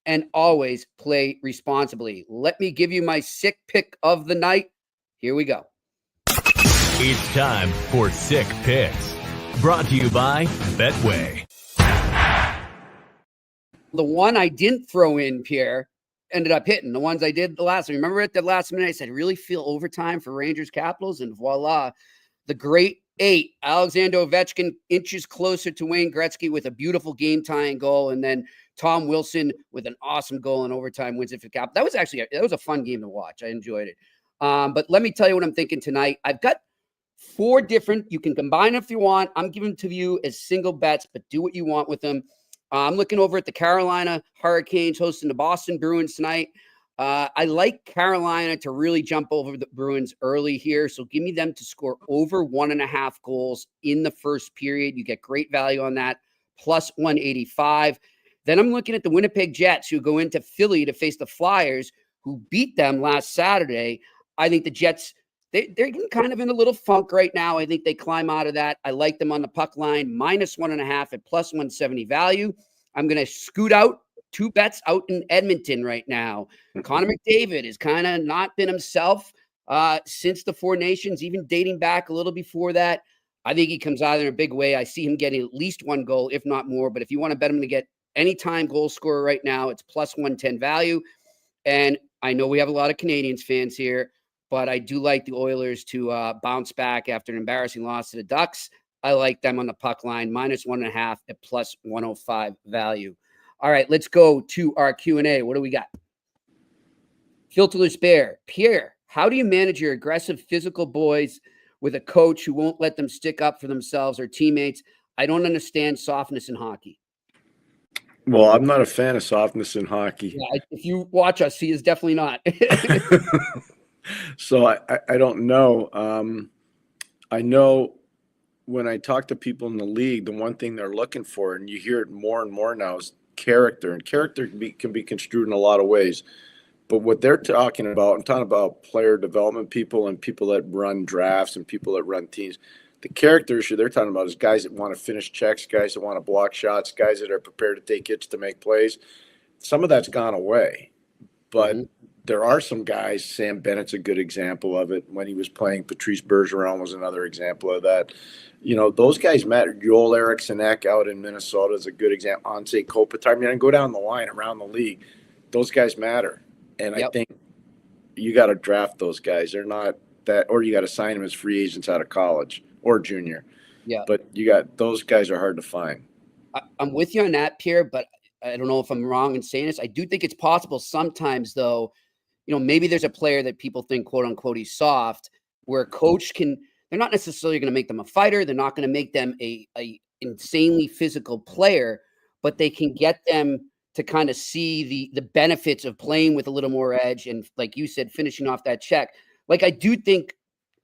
and always play responsibly. Let me give you my sick pick of the night. Here we go. It's time for Sick Picks, brought to you by Betway. The one I didn't throw in, Pierre, ended up hitting. The ones I did the last. Remember at the last minute, I said, really feel overtime for Rangers Capitals, and voila, the great 8. Alexander Ovechkin inches closer to Wayne Gretzky with a beautiful game-tying goal, and then Tom Wilson with an awesome goal in overtime wins it for Cap. That was a fun game to watch. I enjoyed it. But let me tell you what I'm thinking tonight. I've got 4 different. You can combine if you want. I'm giving them to you as single bets, but do what you want with them. I'm looking over at the Carolina Hurricanes hosting the Boston Bruins tonight. I like Carolina to really jump over the Bruins early here. So give me them to score over 1.5 goals in the first period. You get great value on that, plus 185. Then I'm looking at the Winnipeg Jets, who go into Philly to face the Flyers, who beat them last Saturday. I think the Jets, they're kind of in a little funk right now. I think they climb out of that. I like them on the puck line, minus 1.5 at plus 170 value. I'm going to scoot out 2 bets out in Edmonton right now. Connor McDavid has kind of not been himself since the Four Nations, even dating back a little before that. I think he comes out in a big way. I see him getting at least 1 goal, if not more. But if you want to bet him to get anytime goal scorer right now, it's plus 110 value. And I know we have a lot of Canadians fans here, but I do like the Oilers to bounce back after an embarrassing loss to the Ducks. I like them on the puck line, minus 1.5 at plus 105 value. All right, let's go to our Q&A. What do we got? Filterless Bear. Pierre, How do you manage your aggressive physical boys with a coach who won't let them stick up for themselves or teammates? I don't understand softness in hockey. Well, I'm not a fan of softness in hockey. Yeah, if you watch us, he is definitely not. So I don't know. I know when I talk to people in the league, the one thing they're looking for, and you hear it more and more now, is character. And character can be construed in a lot of ways. But what they're talking about, I'm talking about player development people and people that run drafts and people that run teams. The character issue they're talking about is guys that want to finish checks, guys that want to block shots, guys that are prepared to take hits to make plays. Some of that's gone away. But there are some guys, Sam Bennett's a good example of it. When he was playing, Patrice Bergeron was another example of that. You know, those guys matter. Joel Eriksson Ek out in Minnesota is a good example. Anze Kopitar. I mean, I go down the line around the league. Those guys matter. And I think you got to draft those guys. They're not that, or you got to sign them as free agents out of college or junior. Yeah. But those guys are hard to find. I'm with you on that, Pierre, but I don't know if I'm wrong in saying this. I do think it's possible sometimes, though, you know, maybe there's a player that people think, quote unquote, he's soft, where a coach they're not necessarily going to make them a fighter. They're not going to make them a insanely physical player, but they can get them to kind of see the benefits of playing with a little more edge. And like you said, finishing off that check. Like, I do think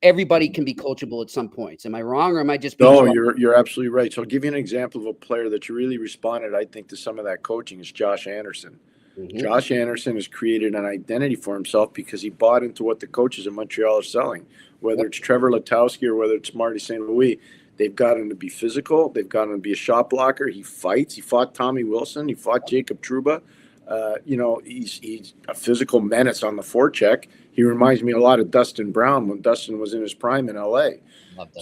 everybody can be coachable at some points. Am I wrong, or am I just being No, you're absolutely right. So I'll give you an example of a player that really responded, I think, to some of that coaching is Josh Anderson. Josh Anderson has created an identity for himself because he bought into what the coaches in Montreal are selling, whether it's Trevor Letowski or whether it's Marty St. Louis. They've got him to be physical. They've got him to be a shot blocker. He fights. He fought Tommy Wilson. He fought Jacob Trouba. You know, he's a physical menace on the forecheck. He reminds me a lot of Dustin Brown when Dustin was in his prime in L.A.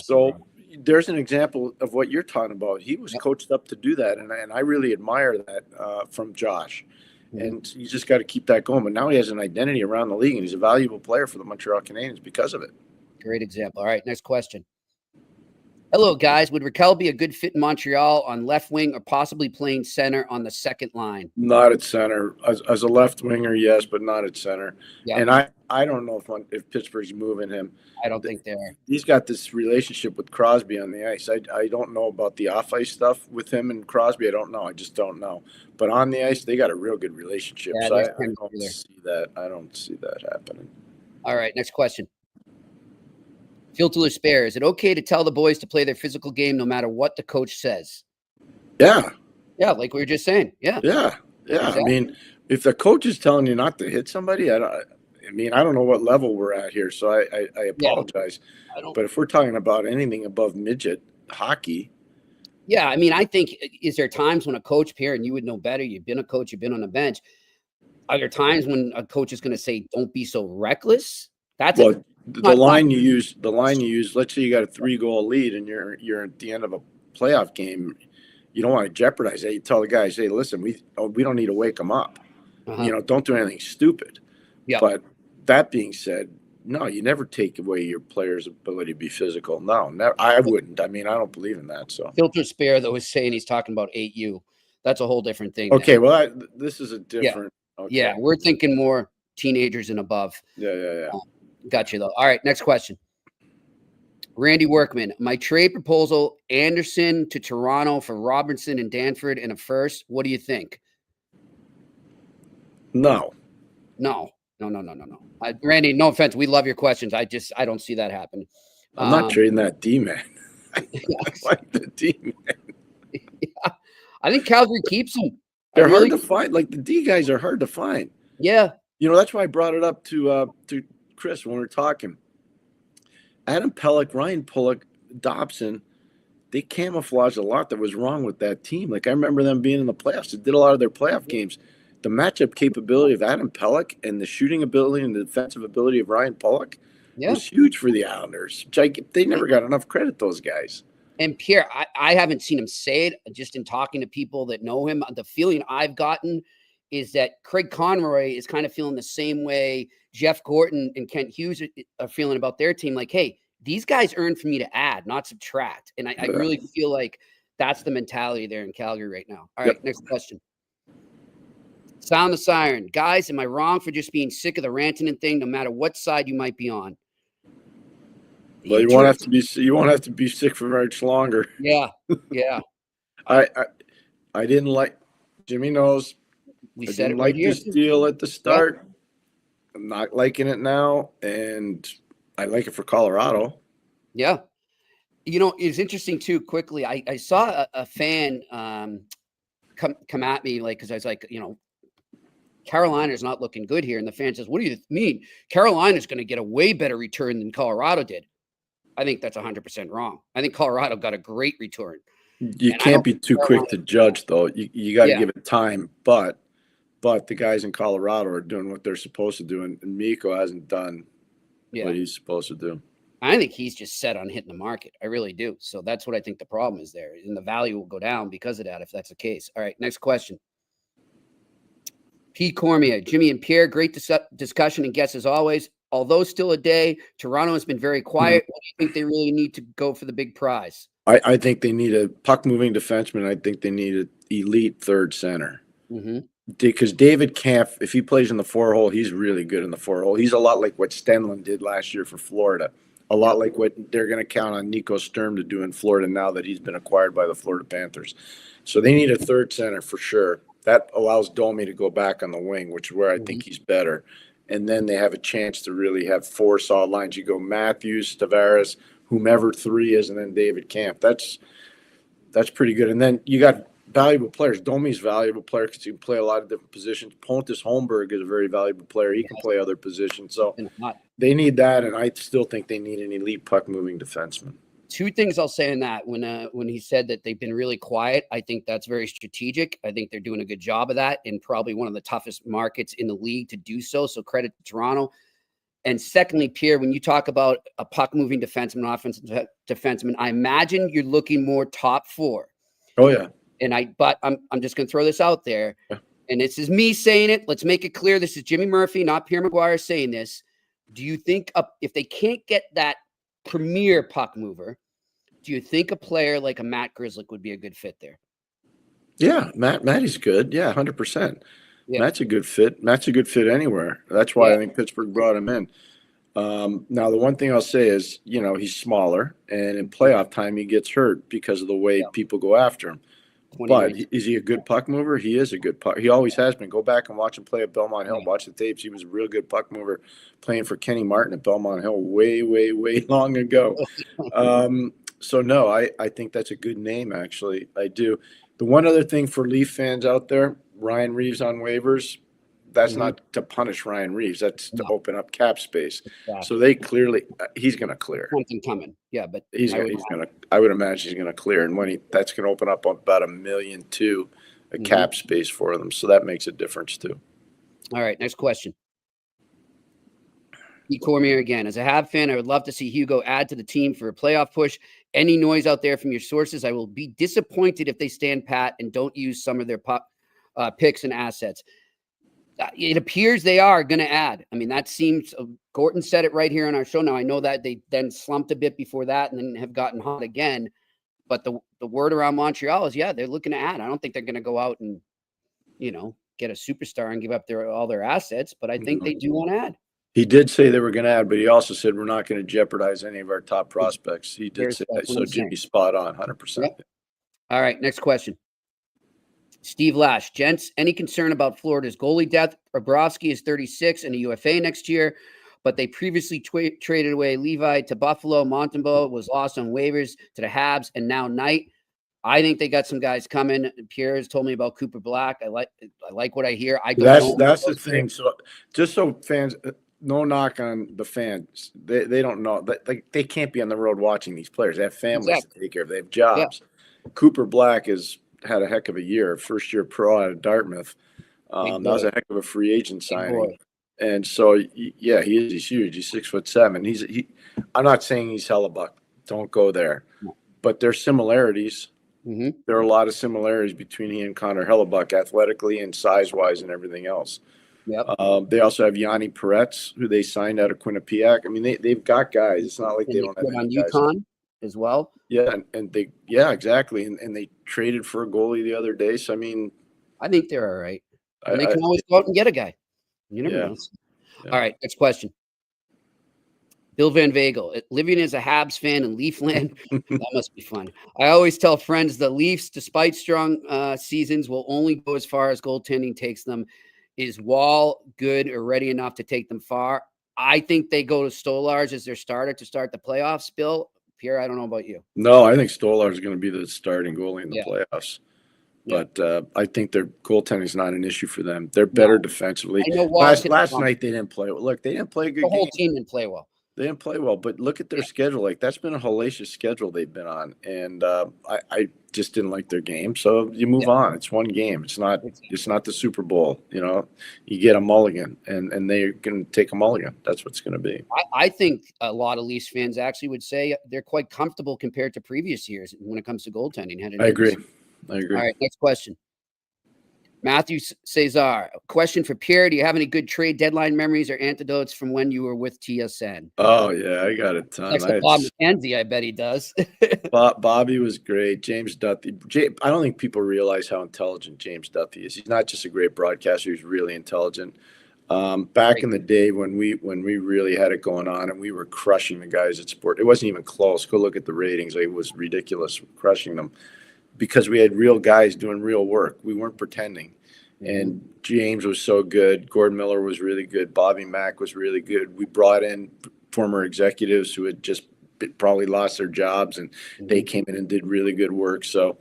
So there's an example of what you're talking about. He was coached up to do that, and I really admire that from Josh. And you just got to keep that going. But now he has an identity around the league, and he's a valuable player for the Montreal Canadiens because of it. Great example. All right, next question. Hello, guys. Would Raquel be a good fit in Montreal on left wing or possibly playing center on the second line? Not at center. As a left winger, yes, but not at center. Yeah. And I don't know if Pittsburgh's moving him. I don't think they are. He's got this relationship with Crosby on the ice. I don't know about the off-ice stuff with him and Crosby. I don't know. I just don't know. But on the ice, they got a real good relationship. Yeah, so I don't see that. I don't see that happening. All right, next question. Filter Spare, is it okay to tell the boys to play their physical game no matter what the coach says? Yeah. Yeah, like we were just saying. Yeah. Yeah. Yeah. Exactly. I mean, if the coach is telling you not to hit somebody, I don't know what level we're at here, so I apologize. Yeah, but if we're talking about anything above midget hockey. Yeah, I mean, I think, is there times when a coach, Pierre, and you would know better, you've been a coach, you've been on a bench, are there times when a coach is going to say, don't be so reckless? That's the line you use, let's say you got a 3-goal lead and you're at the end of a playoff game, you don't want to jeopardize that. You tell the guys, hey, listen, we don't need to wake them up. You know, don't do anything stupid. Yeah. But that being said, no, you never take away your player's ability to be physical. No, never. I wouldn't. I mean, I don't believe in that. So Filter Spare, though, is saying he's talking about 8U. That's a whole different thing. Okay, now. Well, this is a different. Yeah. Okay. Yeah, we're thinking more teenagers and above. Yeah. Got you, though. All right, next question. Randy Workman, my trade proposal, Anderson to Toronto for Robinson and Danford and a first. What do you think? No. Randy, no offense. We love your questions. I don't see that happen. I'm not trading that D-man. I like the D-man. Yeah. I think Calgary keeps him. They're hard to find. Like, the D guys are hard to find. Yeah. You know, that's why I brought it up to Chris when we were talking. Adam Pelech, Ryan Pulock, Dobson, they camouflaged a lot that was wrong with that team. Like, I remember them being in the playoffs. They did a lot of their playoff games. The matchup capability of Adam Pelech and the shooting ability and the defensive ability of Ryan Pulock was huge for the Islanders. They never got enough credit, those guys. And Pierre, I haven't seen him say it. Just in talking to people that know him, the feeling I've gotten is that Craig Conroy is kind of feeling the same way Jeff Gorton and Kent Hughes are feeling about their team. Like, hey, these guys earn for me to add, not subtract. And I really feel like that's the mentality there in Calgary right now. All right, next question. Sound the siren. Guys, am I wrong for just being sick of the Rantanen thing, no matter what side you might be on? Well, you won't have to be sick for much longer. Yeah. Yeah. I didn't like, Jimmy knows, We I said didn't it right like here. this deal at the start. I'm not liking it now, and I like it for Colorado. Yeah. You know, it's interesting too, quickly. I saw a fan come at me, like, because I was like, you know, Carolina's not looking good here. And the fan says, what do you mean? Carolina's going to get a way better return than Colorado did. I think that's 100% wrong. I think Colorado got a great return. You can't be too quick to judge, though. You got to give it time. But the guys in Colorado are doing what they're supposed to do, and Mikko hasn't done what he's supposed to do. I think he's just set on hitting the market. I really do. So that's what I think the problem is there. And the value will go down because of that, if that's the case. All right, next question. P. Cormier, Jimmy and Pierre, great discussion and guess as always. Although still a day, Toronto has been very quiet. What do you think they really need to go for the big prize? I think they need a puck-moving defenseman. I think they need an elite third center. Because David Kampf, if he plays in the 4-hole, he's really good in the 4-hole. He's a lot like what Stenlund did last year for Florida. A lot like what they're going to count on Nico Sturm to do in Florida now that he's been acquired by the Florida Panthers. So they need a third center for sure. That allows Domi to go back on the wing, which is where I think he's better. And then they have a chance to really have 4 solid lines. You go Matthews, Tavares, whomever 3 is, and then David Kampf. That's pretty good. And then you got valuable players. Domi's a valuable player because he can play a lot of different positions. Pontus Holmberg is a very valuable player. He can play other positions. So they need that, and I still think they need an elite puck-moving defenseman. 2 things I'll say in that. When he said that they've been really quiet, I think that's very strategic. I think they're doing a good job of that in probably one of the toughest markets in the league to do so. So credit to Toronto. And secondly, Pierre, when you talk about a puck-moving defenseman, offensive defenseman, I imagine you're looking more top 4. Oh, yeah. But I'm just going to throw this out there. Yeah. And this is me saying it. Let's make it clear. This is Jimmy Murphy, not Pierre McGuire saying this. Do you think if they can't get that premier puck mover, do you think a player like a Matt Grzelcyk would be a good fit there? Yeah, Matty's good. Yeah, 100%. Yeah. Matt's a good fit. Matt's a good fit anywhere. That's why I think Pittsburgh brought him in. Now, the one thing I'll say is, he's smaller, and in playoff time he gets hurt because of the way people go after him. But is he a good puck mover? He is a good puck. He always has been. Go back and watch him play at Belmont Hill. Watch the tapes. He was a real good puck mover playing for Kenny Martin at Belmont Hill way, way, way long ago. So, no, I think that's a good name, actually. I do. The one other thing for Leaf fans out there, Ryan Reeves on waivers, that's not to punish Ryan Reeves. That's to open up cap space. Exactly. So they clearly he's going to clear. Something coming. Yeah, but I would imagine he's going to clear. And that's going to open up about $1.2 million cap space for them. So that makes a difference, too. All right, next question. E. Cormier again. As a Habs fan, I would love to see Hugo add to the team for a playoff push. Any noise out there from your sources? I will be disappointed if they stand pat and don't use some of their picks and assets. It appears they are going to add. I mean, that seems Gorton said it right here on our show. Now, I know that they then slumped a bit before that and then have gotten hot again. But the word around Montreal is, they're looking to add. I don't think they're going to go out and, get a superstar and give up all their assets. But I think they do want to add. He did say they were going to add, but he also said we're not going to jeopardize any of our top prospects. He did say that. So Jimmy's spot on, 100%. Yep. All right, next question. Steve Lash, gents, any concern about Florida's goalie depth? Bobrovsky is 36 and a UFA next year, but they previously traded away Levi to Buffalo. Montembeault was lost on waivers to the Habs, and now Knight. I think they got some guys coming. Pierre has told me about Cooper Black. I like what I hear. That's the thing. So just so fans. No knock on the fans. They don't know. They can't be on the road watching these players. They have families to take care of. They have jobs. Yeah. Cooper Black has had a heck of a year. First year pro out of Dartmouth. That was a heck of a free agent signing. And so, he's huge. He's 6'7". I'm not saying he's Hellebuck. Don't go there. No. But there's similarities. Mm-hmm. There are a lot of similarities between he and Connor Hellebuck, athletically and size-wise and everything else. Yep. They also have Yanni Peretz, who they signed out of Quinnipiac. I mean, they've got guys. It's not like they don't have any guys. UConn as well. Yeah, and exactly. And they traded for a goalie the other day. So I mean, I think they're all right. And they can always go out and get a guy. You never know. Yeah. All right, next question. Bill Van Vagel, living as a Habs fan in Leafland, that must be fun. I always tell friends the Leafs, despite strong seasons, will only go as far as goaltending takes them. Is Wall good or ready enough to take them far? I think they go to Stolarz as their starter to start the playoffs. Bill, Pierre, I don't know about you. No, I think Stolarz is going to be the starting goalie in the playoffs. Yeah. But I think their goaltending is not an issue for them. They're better defensively. I know Last night they didn't play. Look, they didn't play a good the whole game. team didn't play well. They didn't play well, but look at their schedule. Like, that's been a hellacious schedule they've been on, and I just didn't like their game. So you move on. It's one game. It's not the Super Bowl. You know, you get a mulligan, and they're going to take a mulligan. That's what it's going to be. I think a lot of Leafs fans actually would say they're quite comfortable compared to previous years when it comes to goaltending. I agree. All right, next question. Matthew Cesar, question for Pierre. Do you have any good trade deadline memories or anecdotes from when you were with TSN? Oh, yeah, I got a ton. Bob McKenzie, I bet he does. Bobby was great. James Duthie. I don't think people realize how intelligent James Duthie is. He's not just a great broadcaster. He's really intelligent. Back in the day when we really had it going on and we were crushing the guys at Sport, it wasn't even close. Go look at the ratings. It was ridiculous, crushing them. Because we had real guys doing real work. We weren't pretending. And James was so good. Gordon Miller was really good. Bobby Mack was really good. We brought in former executives who had just probably lost their jobs, and they came in and did really good work. So,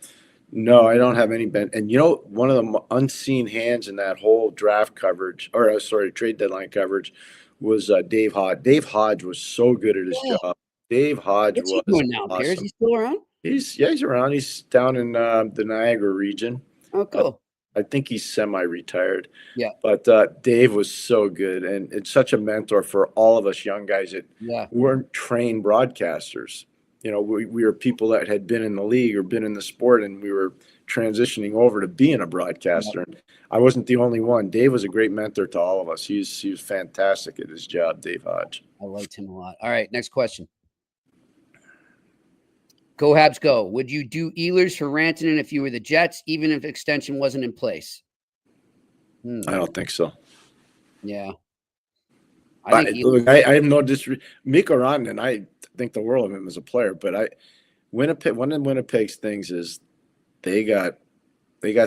no, I don't have any – and, you know, one of the unseen hands in that whole draft coverage – trade deadline coverage was Dave Hodge. Dave Hodge was so good at his job. Dave Hodge What's he doing now, Pierre? Is he still around? He's around. He's down in the Niagara region. Oh, cool. I think he's semi-retired. Yeah. But Dave was so good, and it's such a mentor for all of us young guys that weren't trained broadcasters. You know, we were people that had been in the league or been in the sport, and we were transitioning over to being a broadcaster. And I wasn't the only one. Dave was a great mentor to all of us. He was fantastic at his job, Dave Hodge. I liked him a lot. All right, next question. Go Habs go. Would you do Ehlers for Rantanen if you were the Jets, even if extension wasn't in place? I don't think so. Yeah. I have no disrespect. Mikko Rantanen, I think the world of him as a player, but one of Winnipeg's things is they got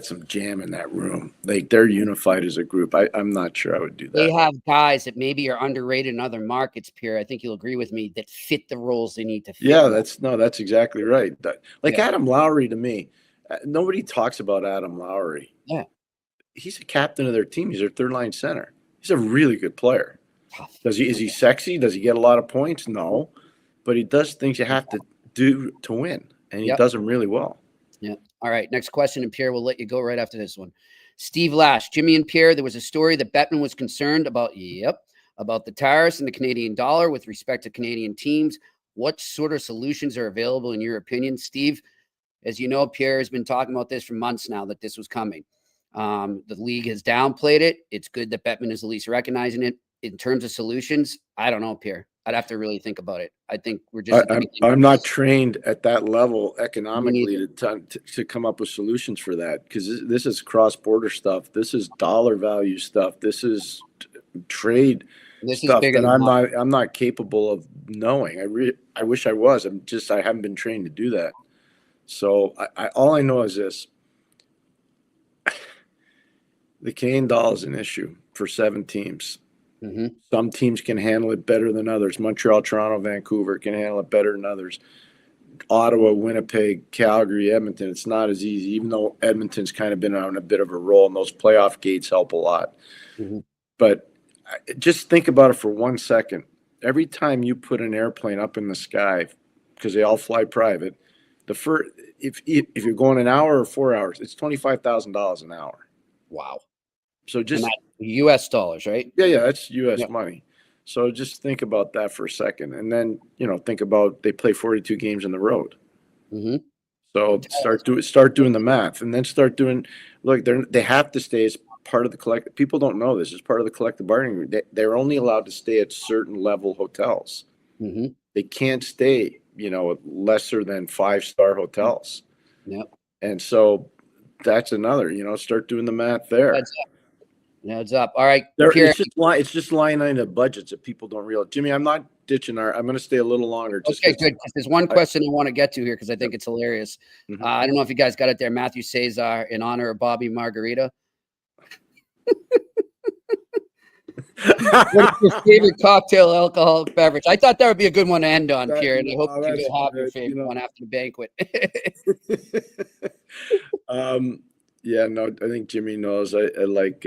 some jam in that room. They're unified as a group. I'm not sure I would do that. They have guys that maybe are underrated in other markets, Pierre. I think you'll agree with me, that fit the roles they need to fit. Yeah, that's exactly right. Adam Lowry, to me, nobody talks about Adam Lowry. Yeah. He's a captain of their team. He's their third line center. He's a really good player. Is he sexy? Does he get a lot of points? No. But he does things you have to do to win, and he does them really well. Yeah. All right. Next question, and Pierre, we'll let you go right after this one. Steve Lash, Jimmy and Pierre, there was a story that Bettman was concerned about the tariffs and the Canadian dollar with respect to Canadian teams. What sort of solutions are available in your opinion? Steve, as you know, Pierre has been talking about this for months now, that this was coming. The league has downplayed it. It's good that Bettman is at least recognizing it. In terms of solutions, I don't know, Pierre. I'd have to really think about it. I think we're just. I'm not trained at that level economically to come up with solutions for that, because this is cross-border stuff. This is dollar value stuff. This is trade stuff that I'm not capable of knowing. I wish I was. I haven't been trained to do that. So all I know is this: the Canadian dollar is an issue for 7 teams. Mm-hmm. Some teams can handle it better than others. Montreal, Toronto, Vancouver can handle it better than others. Ottawa, Winnipeg, Calgary, Edmonton, it's not as easy, even though Edmonton's kind of been on a bit of a roll, and those playoff gates help a lot. Mm-hmm. But just think about it for 1 second. Every time you put an airplane up in the sky, because they all fly private, if you're going an hour or 4 hours, it's $25,000 an hour. Wow. So just U.S. dollars, right? Yeah, that's U.S. money. So just think about that for a second, and then think about they play 42 games on the road. Mm-hmm. So start doing the math, and then start doing. Look, they have to stay as part of the collective. People don't know this as part of the collective bargaining agreement. They're only allowed to stay at certain level hotels. Mm-hmm. They can't stay, lesser than 5-star hotels. Yep. And so that's another. Start doing the math there. Adds up. All right, Pierre. It's just line item budgets that people don't realize. Jimmy, I'm not ditching I'm going to stay a little longer. Okay, good. There's one question I want to get to here because I think it's hilarious. Mm-hmm. I don't know if you guys got it there. Matthew Cesar in honor of Bobby Margarita. What's your favorite cocktail alcoholic beverage? I thought that would be a good one to end on, Pierre, and I hope you have your favorite one after the banquet. Yeah, no, I think Jimmy knows. I like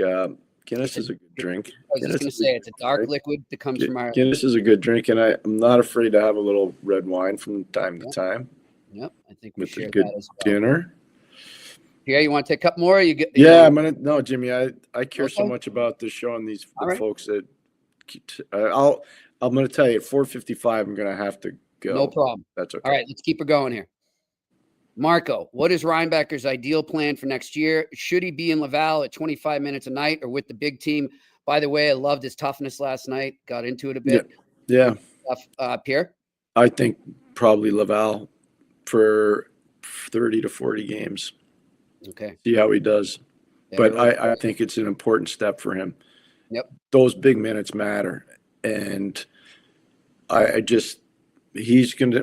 Guinness is a good drink. I was just going to say it's a dark liquid that comes from our. Guinness is a good drink, and I'm not afraid to have a little red wine from time to time. Yep, I think we with share a good that as well. dinner. Pierre, you want to take a couple more? No, Jimmy. I care so much about this show and these folks that I'm going to tell you at 4:55. I'm going to have to go. No problem. That's okay. All right, let's keep it going here. Marco, what is Reinbecker's ideal plan for next year? Should he be in Laval at 25 minutes a night or with the big team? By the way, I loved his toughness last night. Got into it a bit. Yeah. Pierre? I think probably Laval for 30 to 40 games. Okay. See how he does. Yeah, but really. I think it's an important step for him. Yep. Those big minutes matter. And he's gonna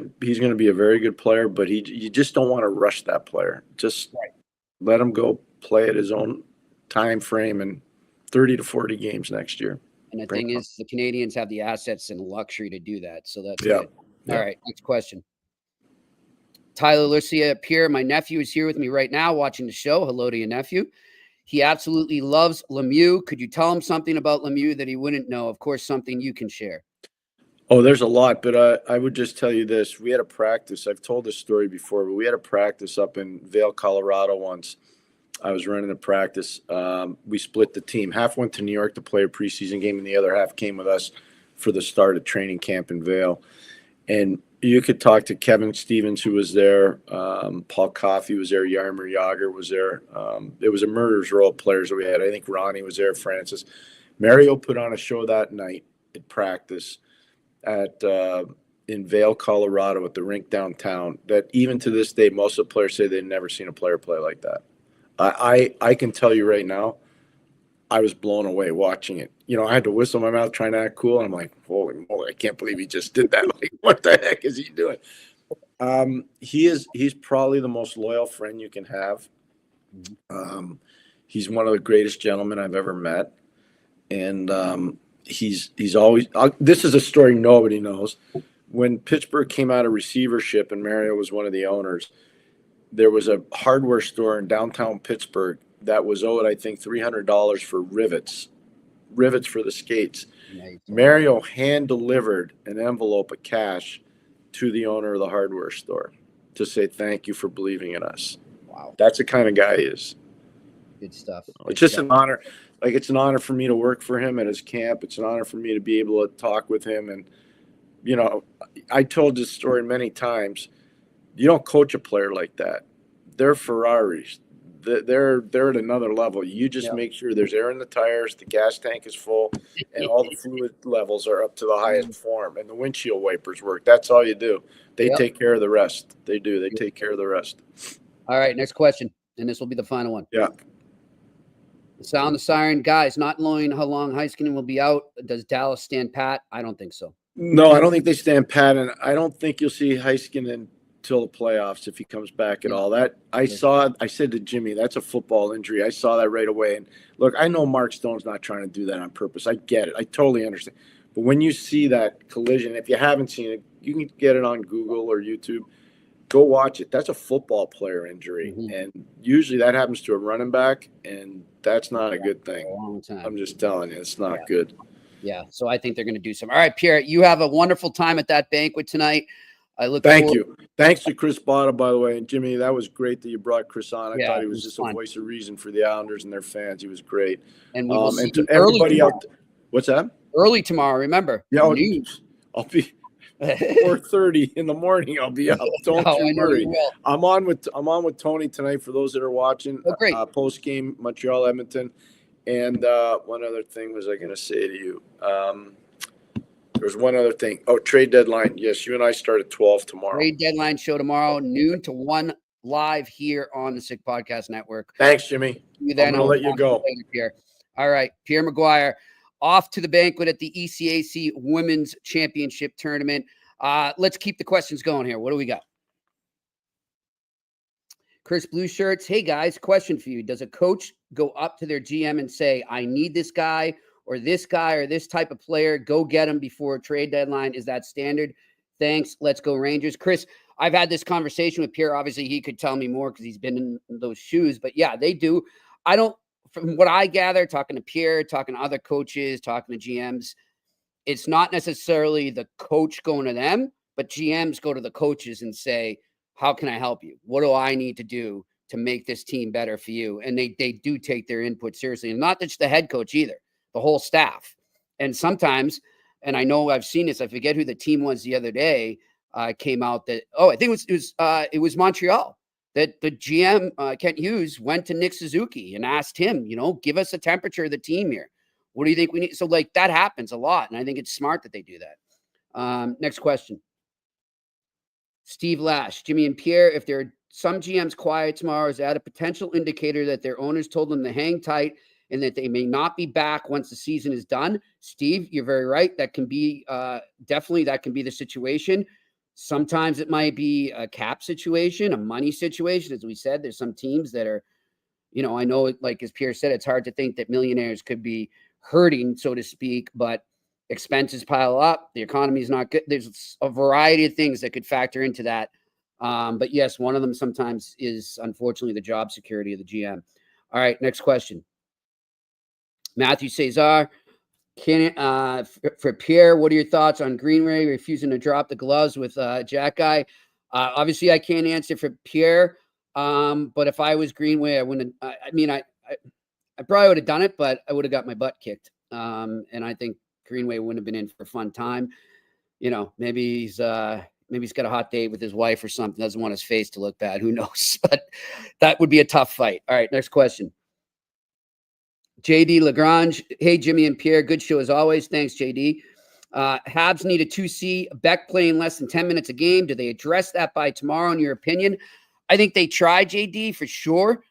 be a very good player, but you just don't want to rush that player. Just let him go play at his own time frame and 30 to 40 games next year. And the thing is, the Canadians have the assets and luxury to do that. So that's good. All right, next question. Tyler Lucia, Pierre, my nephew is here with me right now watching the show. Hello to your nephew. He absolutely loves Lemieux. Could you tell him something about Lemieux that he wouldn't know? Of course, something you can share. Oh, there's a lot, but I would just tell you this. We had a practice. I've told this story before, but we had a practice up in Vail, Colorado once. I was running a practice. We split the team. Half went to New York to play a preseason game, and the other half came with us for the start of training camp in Vail. And you could talk to Kevin Stevens, who was there. Paul Coffey was there. Yarmer Yager was there. It was a murderers row of players that we had. I think Ronnie was there, Francis. Mario put on a show that night at practice in Vail, Colorado, at the rink downtown, that even to this day, most of the players say they've never seen a player play like that. I can tell you right now, I was blown away watching it. You know, I had to whistle my mouth trying to act cool, and I'm like, holy moly, I can't believe he just did that. Like, what the heck is he doing? He's probably the most loyal friend you can have. He's one of the greatest gentlemen I've ever met. And he's always this is a story nobody knows. When Pittsburgh came out of receivership and Mario was one of the owners, there was a hardware store in downtown Pittsburgh that was owed, I think, $300 for rivets for the skates. Nice. Mario hand delivered an envelope of cash to the owner of the hardware store to say thank you for believing in us. Wow, that's the kind of guy he is. Good stuff. It's just an honor. Like, it's an honor for me to work for him at his camp. It's an honor for me to be able to talk with him. And, you know, I told this story many times. You don't coach a player like that. They're Ferraris. They're at another level. You just make sure there's air in the tires, the gas tank is full, and all the fluid levels are up to the highest form, and the windshield wipers work. That's all you do. They take care of the rest. They do. They take care of the rest. All right, next question, and this will be the final one. Yeah. Sound the siren. Guys, not knowing how long Heiskanen will be out, does Dallas stand pat? I don't think so. No, I don't think they stand pat, and I don't think you'll see Heiskanen till the playoffs if he comes back at all. That I said to Jimmy, that's a football injury. I saw that right away. And look, I know Mark Stone's not trying to do that on purpose. I get it. I totally understand. But when you see that collision, if you haven't seen it, you can get it on Google or YouTube. Go watch it. That's a football player injury. Mm-hmm. And usually that happens to a running back, and that's not a good thing. A long time. I'm just telling you, it's not good. Yeah, so I think they're going to do some. All right, Pierre, you have a wonderful time at that banquet tonight. Thank you. Thanks to Chris Botta, by the way. And Jimmy, that was great that you brought Chris on. I thought he was just a voice of reason for the Islanders and their fans. He was great. And we will see to everybody out. What's that? Early tomorrow, remember. Yeah, I'll be 4:30 in the morning. I'll be out. Don't you worry. I'm on with Tony tonight for those that are watching. Oh, great. Post game Montreal Edmonton. And one other thing was I going to say to you. There's one other thing. Oh, trade deadline. Yes, you and I start at 12 tomorrow. Trade deadline show tomorrow, noon to 1, live here on the Sick Podcast Network. Thanks, Jimmy. I'm going to let you go. Here. All right, Pierre McGuire off to the banquet at the ECAC Women's Championship Tournament. Let's keep the questions going here. What do we got? Chris Blue Shirts. Hey, guys, question for you. Does a coach go up to their GM and say, I need this guy or this type of player? Go get him before a trade deadline. Is that standard? Thanks. Let's go Rangers. Chris, I've had this conversation with Pierre. Obviously, he could tell me more because he's been in those shoes. But, yeah, they do. I don't – from what I gather, talking to Pierre, talking to other coaches, talking to GMs, it's not necessarily the coach going to them, but GMs go to the coaches and say, how can I help you? What do I need to do to make this team better for you? And they do take their input seriously. And not just the head coach either, the whole staff. And sometimes, and I know I've seen this, I forget who the team was the other day, came out that, I think it was Montreal, that the GM, Kent Hughes, went to Nick Suzuki and asked him, give us a temperature of the team here. What do you think we need? So like that happens a lot. And I think it's smart that they do that. Next question. Steve Lash, Jimmy and Pierre, if there are some GMs quiet tomorrow, is that a potential indicator that their owners told them to hang tight and that they may not be back once the season is done? Steve, you're very right. That can be definitely that can be the situation. Sometimes it might be a cap situation, a money situation. As we said, there's some teams that are, I know, like as Pierre said, it's hard to think that millionaires could be hurting, so to speak, but expenses pile up. The economy is not good. There's a variety of things that could factor into that. But yes, one of them sometimes is unfortunately the job security of the GM. All right, next question. Matthew Cesar, for Pierre, what are your thoughts on Greenway refusing to drop the gloves with Jack Guy? Obviously, I can't answer for Pierre, but if I was Greenway, I wouldn't. I probably would have done it, but I would have got my butt kicked. And I think Greenway wouldn't have been in for a fun time. Maybe he's got a hot date with his wife or something. Doesn't want his face to look bad. Who knows? But that would be a tough fight. All right, next question. JD Lagrange. Hey, Jimmy and Pierre. Good show as always. Thanks, JD. Habs need a 2C. Beck playing less than 10 minutes a game. Do they address that by tomorrow, in your opinion? I think they try, JD, for sure.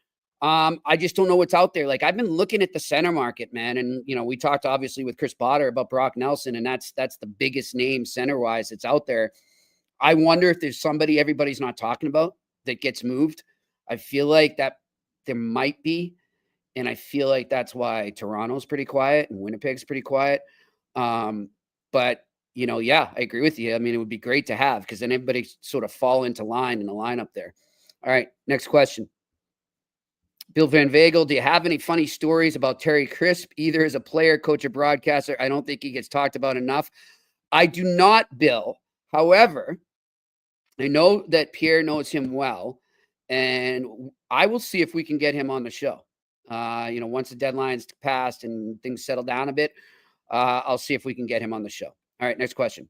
I just don't know what's out there. Like, I've been looking at the center market, man. And, we talked obviously with Chris Botta about Brock Nelson, and that's the biggest name center-wise that's out there. I wonder if there's somebody everybody's not talking about that gets moved. I feel like that there might be, and I feel like that's why Toronto's pretty quiet and Winnipeg's pretty quiet. But, I agree with you. I mean, it would be great to have, because then everybody sort of fall into line in the lineup there. All right, next question. Bill Van Vagel, do you have any funny stories about Terry Crisp, either as a player, coach, or broadcaster? I don't think he gets talked about enough. I do not, Bill. However, I know that Pierre knows him well, and I will see if we can get him on the show. Once the deadline's passed and things settle down a bit, I'll see if we can get him on the show. All right, next question.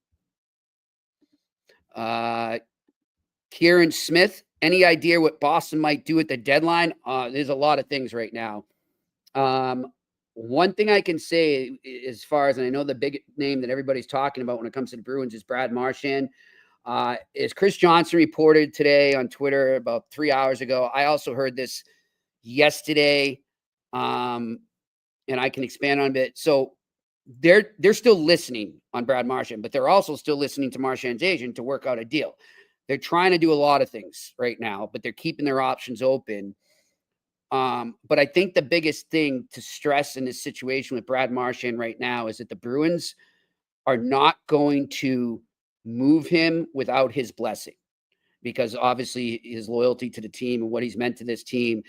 Kieran Smith, any idea what Boston might do at the deadline? There's a lot of things right now. One thing I can say, as far as, and I know the big name that everybody's talking about when it comes to the Bruins is Brad Marchand. Is Chris Johnson reported today on Twitter about 3 hours ago. I also heard this yesterday, and I can expand on a bit. So they're still listening on Brad Marchand, but they're also still listening to Marchand's agent to work out a deal. They're trying to do a lot of things right now, but they're keeping their options open. But I think the biggest thing to stress in this situation with Brad Marchand right now is that the Bruins are not going to move him without his blessing, because obviously his loyalty to the team and what he's meant to this team.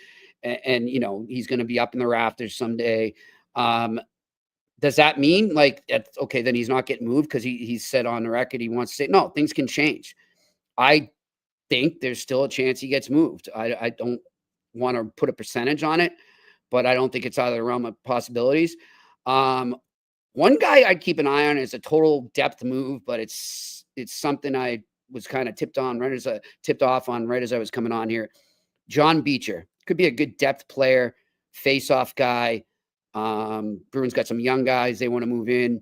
And he's going to be up in the rafters someday. Does that mean okay, then he's not getting moved because he's said on the record he wants to say, no, things can change. I think there's still a chance he gets moved. I don't want to put a percentage on it, but I don't think it's out of the realm of possibilities. One guy I'd keep an eye on is a total depth move, but it's something I was kind of tipped off on right as I was coming on here. John Beecher could be a good depth player, face-off guy. Bruins got some young guys they want to move in.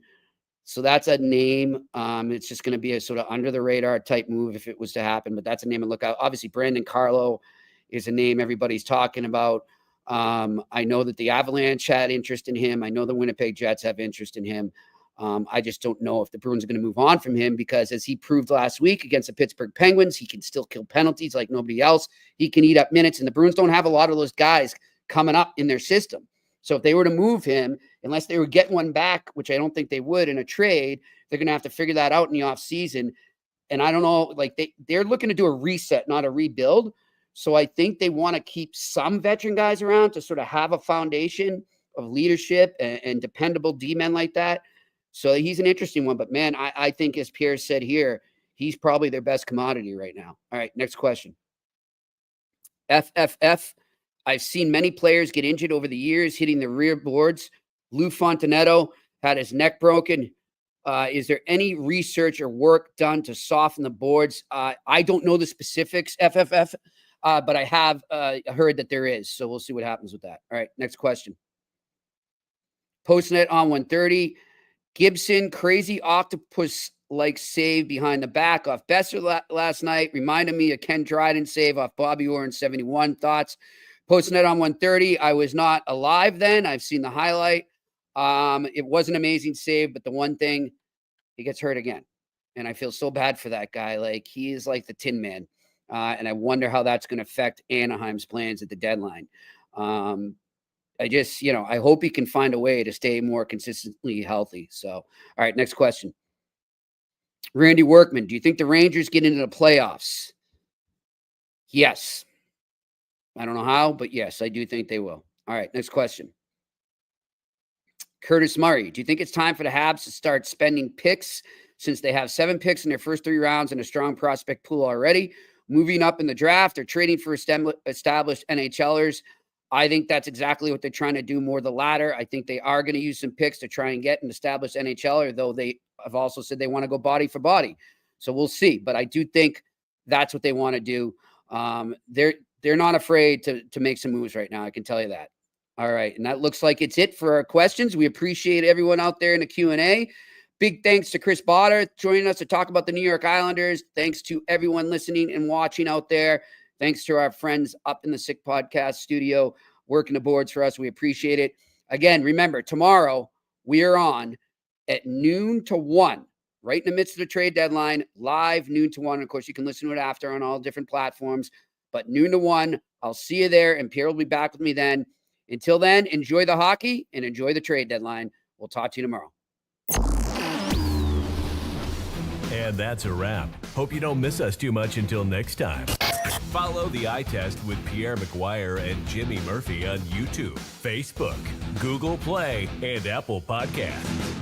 So that's a name. It's just going to be a sort of under the radar type move if it was to happen, but that's a name to look out. Obviously, Brandon Carlo is a name everybody's talking about. I know that the Avalanche had interest in him. I know the Winnipeg Jets have interest in him. I just don't know if the Bruins are going to move on from him because, as he proved last week against the Pittsburgh Penguins, he can still kill penalties like nobody else. He can eat up minutes, and the Bruins don't have a lot of those guys coming up in their system. So if they were to move him, unless they were getting one back, which I don't think they would in a trade, they're going to have to figure that out in the offseason. And I don't know, like they're looking to do a reset, not a rebuild. So I think they want to keep some veteran guys around to sort of have a foundation of leadership and dependable D-men like that. So he's an interesting one. But, man, I think, as Pierre said here, he's probably their best commodity right now. All right, next question. FFF. I've seen many players get injured over the years hitting the rear boards. Lou Fontanetto had his neck broken. Is there any research or work done to soften the boards? I don't know the specifics, FFF, but I have heard that there is. So we'll see what happens with that. All right, next question. Postnet on 130. Gibson, crazy octopus-like save behind the back off Besser last night. Reminded me of Ken Dryden save off Bobby Orr in 71. Thoughts? Postnet on 130. I was not alive then. I've seen the highlight. It was an amazing save, but the one thing, he gets hurt again. And I feel so bad for that guy. Like, he is like the Tin Man. And I wonder how that's going to affect Anaheim's plans at the deadline. I just, I hope he can find a way to stay more consistently healthy. So, all right, next question. Randy Workman, do you think the Rangers get into the playoffs? Yes. I don't know how, but yes, I do think they will. All right, next question. Curtis Murray, do you think it's time for the Habs to start spending picks since they have 7 picks in their first 3 rounds and a strong prospect pool already, moving up in the draft or trading for established NHLers? I think that's exactly what they're trying to do, more the latter. I think they are going to use some picks to try and get an established NHLer, though they have also said they want to go body for body. So we'll see. But I do think that's what they want to do. They're not afraid to make some moves right now. I can tell you that. All right. And that looks like it's it for our questions. We appreciate everyone out there in the Q&A. Big thanks to Chris Botta joining us to talk about the New York Islanders. Thanks to everyone listening and watching out there. Thanks to our friends up in the Sick Podcast studio working the boards for us. We appreciate it. Again, remember, tomorrow we are on at noon to 1, right in the midst of the trade deadline, live noon to 1. Of course, you can listen to it after on all different platforms. But noon to 1, I'll see you there, and Pierre will be back with me then. Until then, enjoy the hockey and enjoy the trade deadline. We'll talk to you tomorrow. And that's a wrap. Hope you don't miss us too much until next time. Follow the Eye Test with Pierre McGuire and Jimmy Murphy on YouTube, Facebook, Google Play, and Apple Podcasts.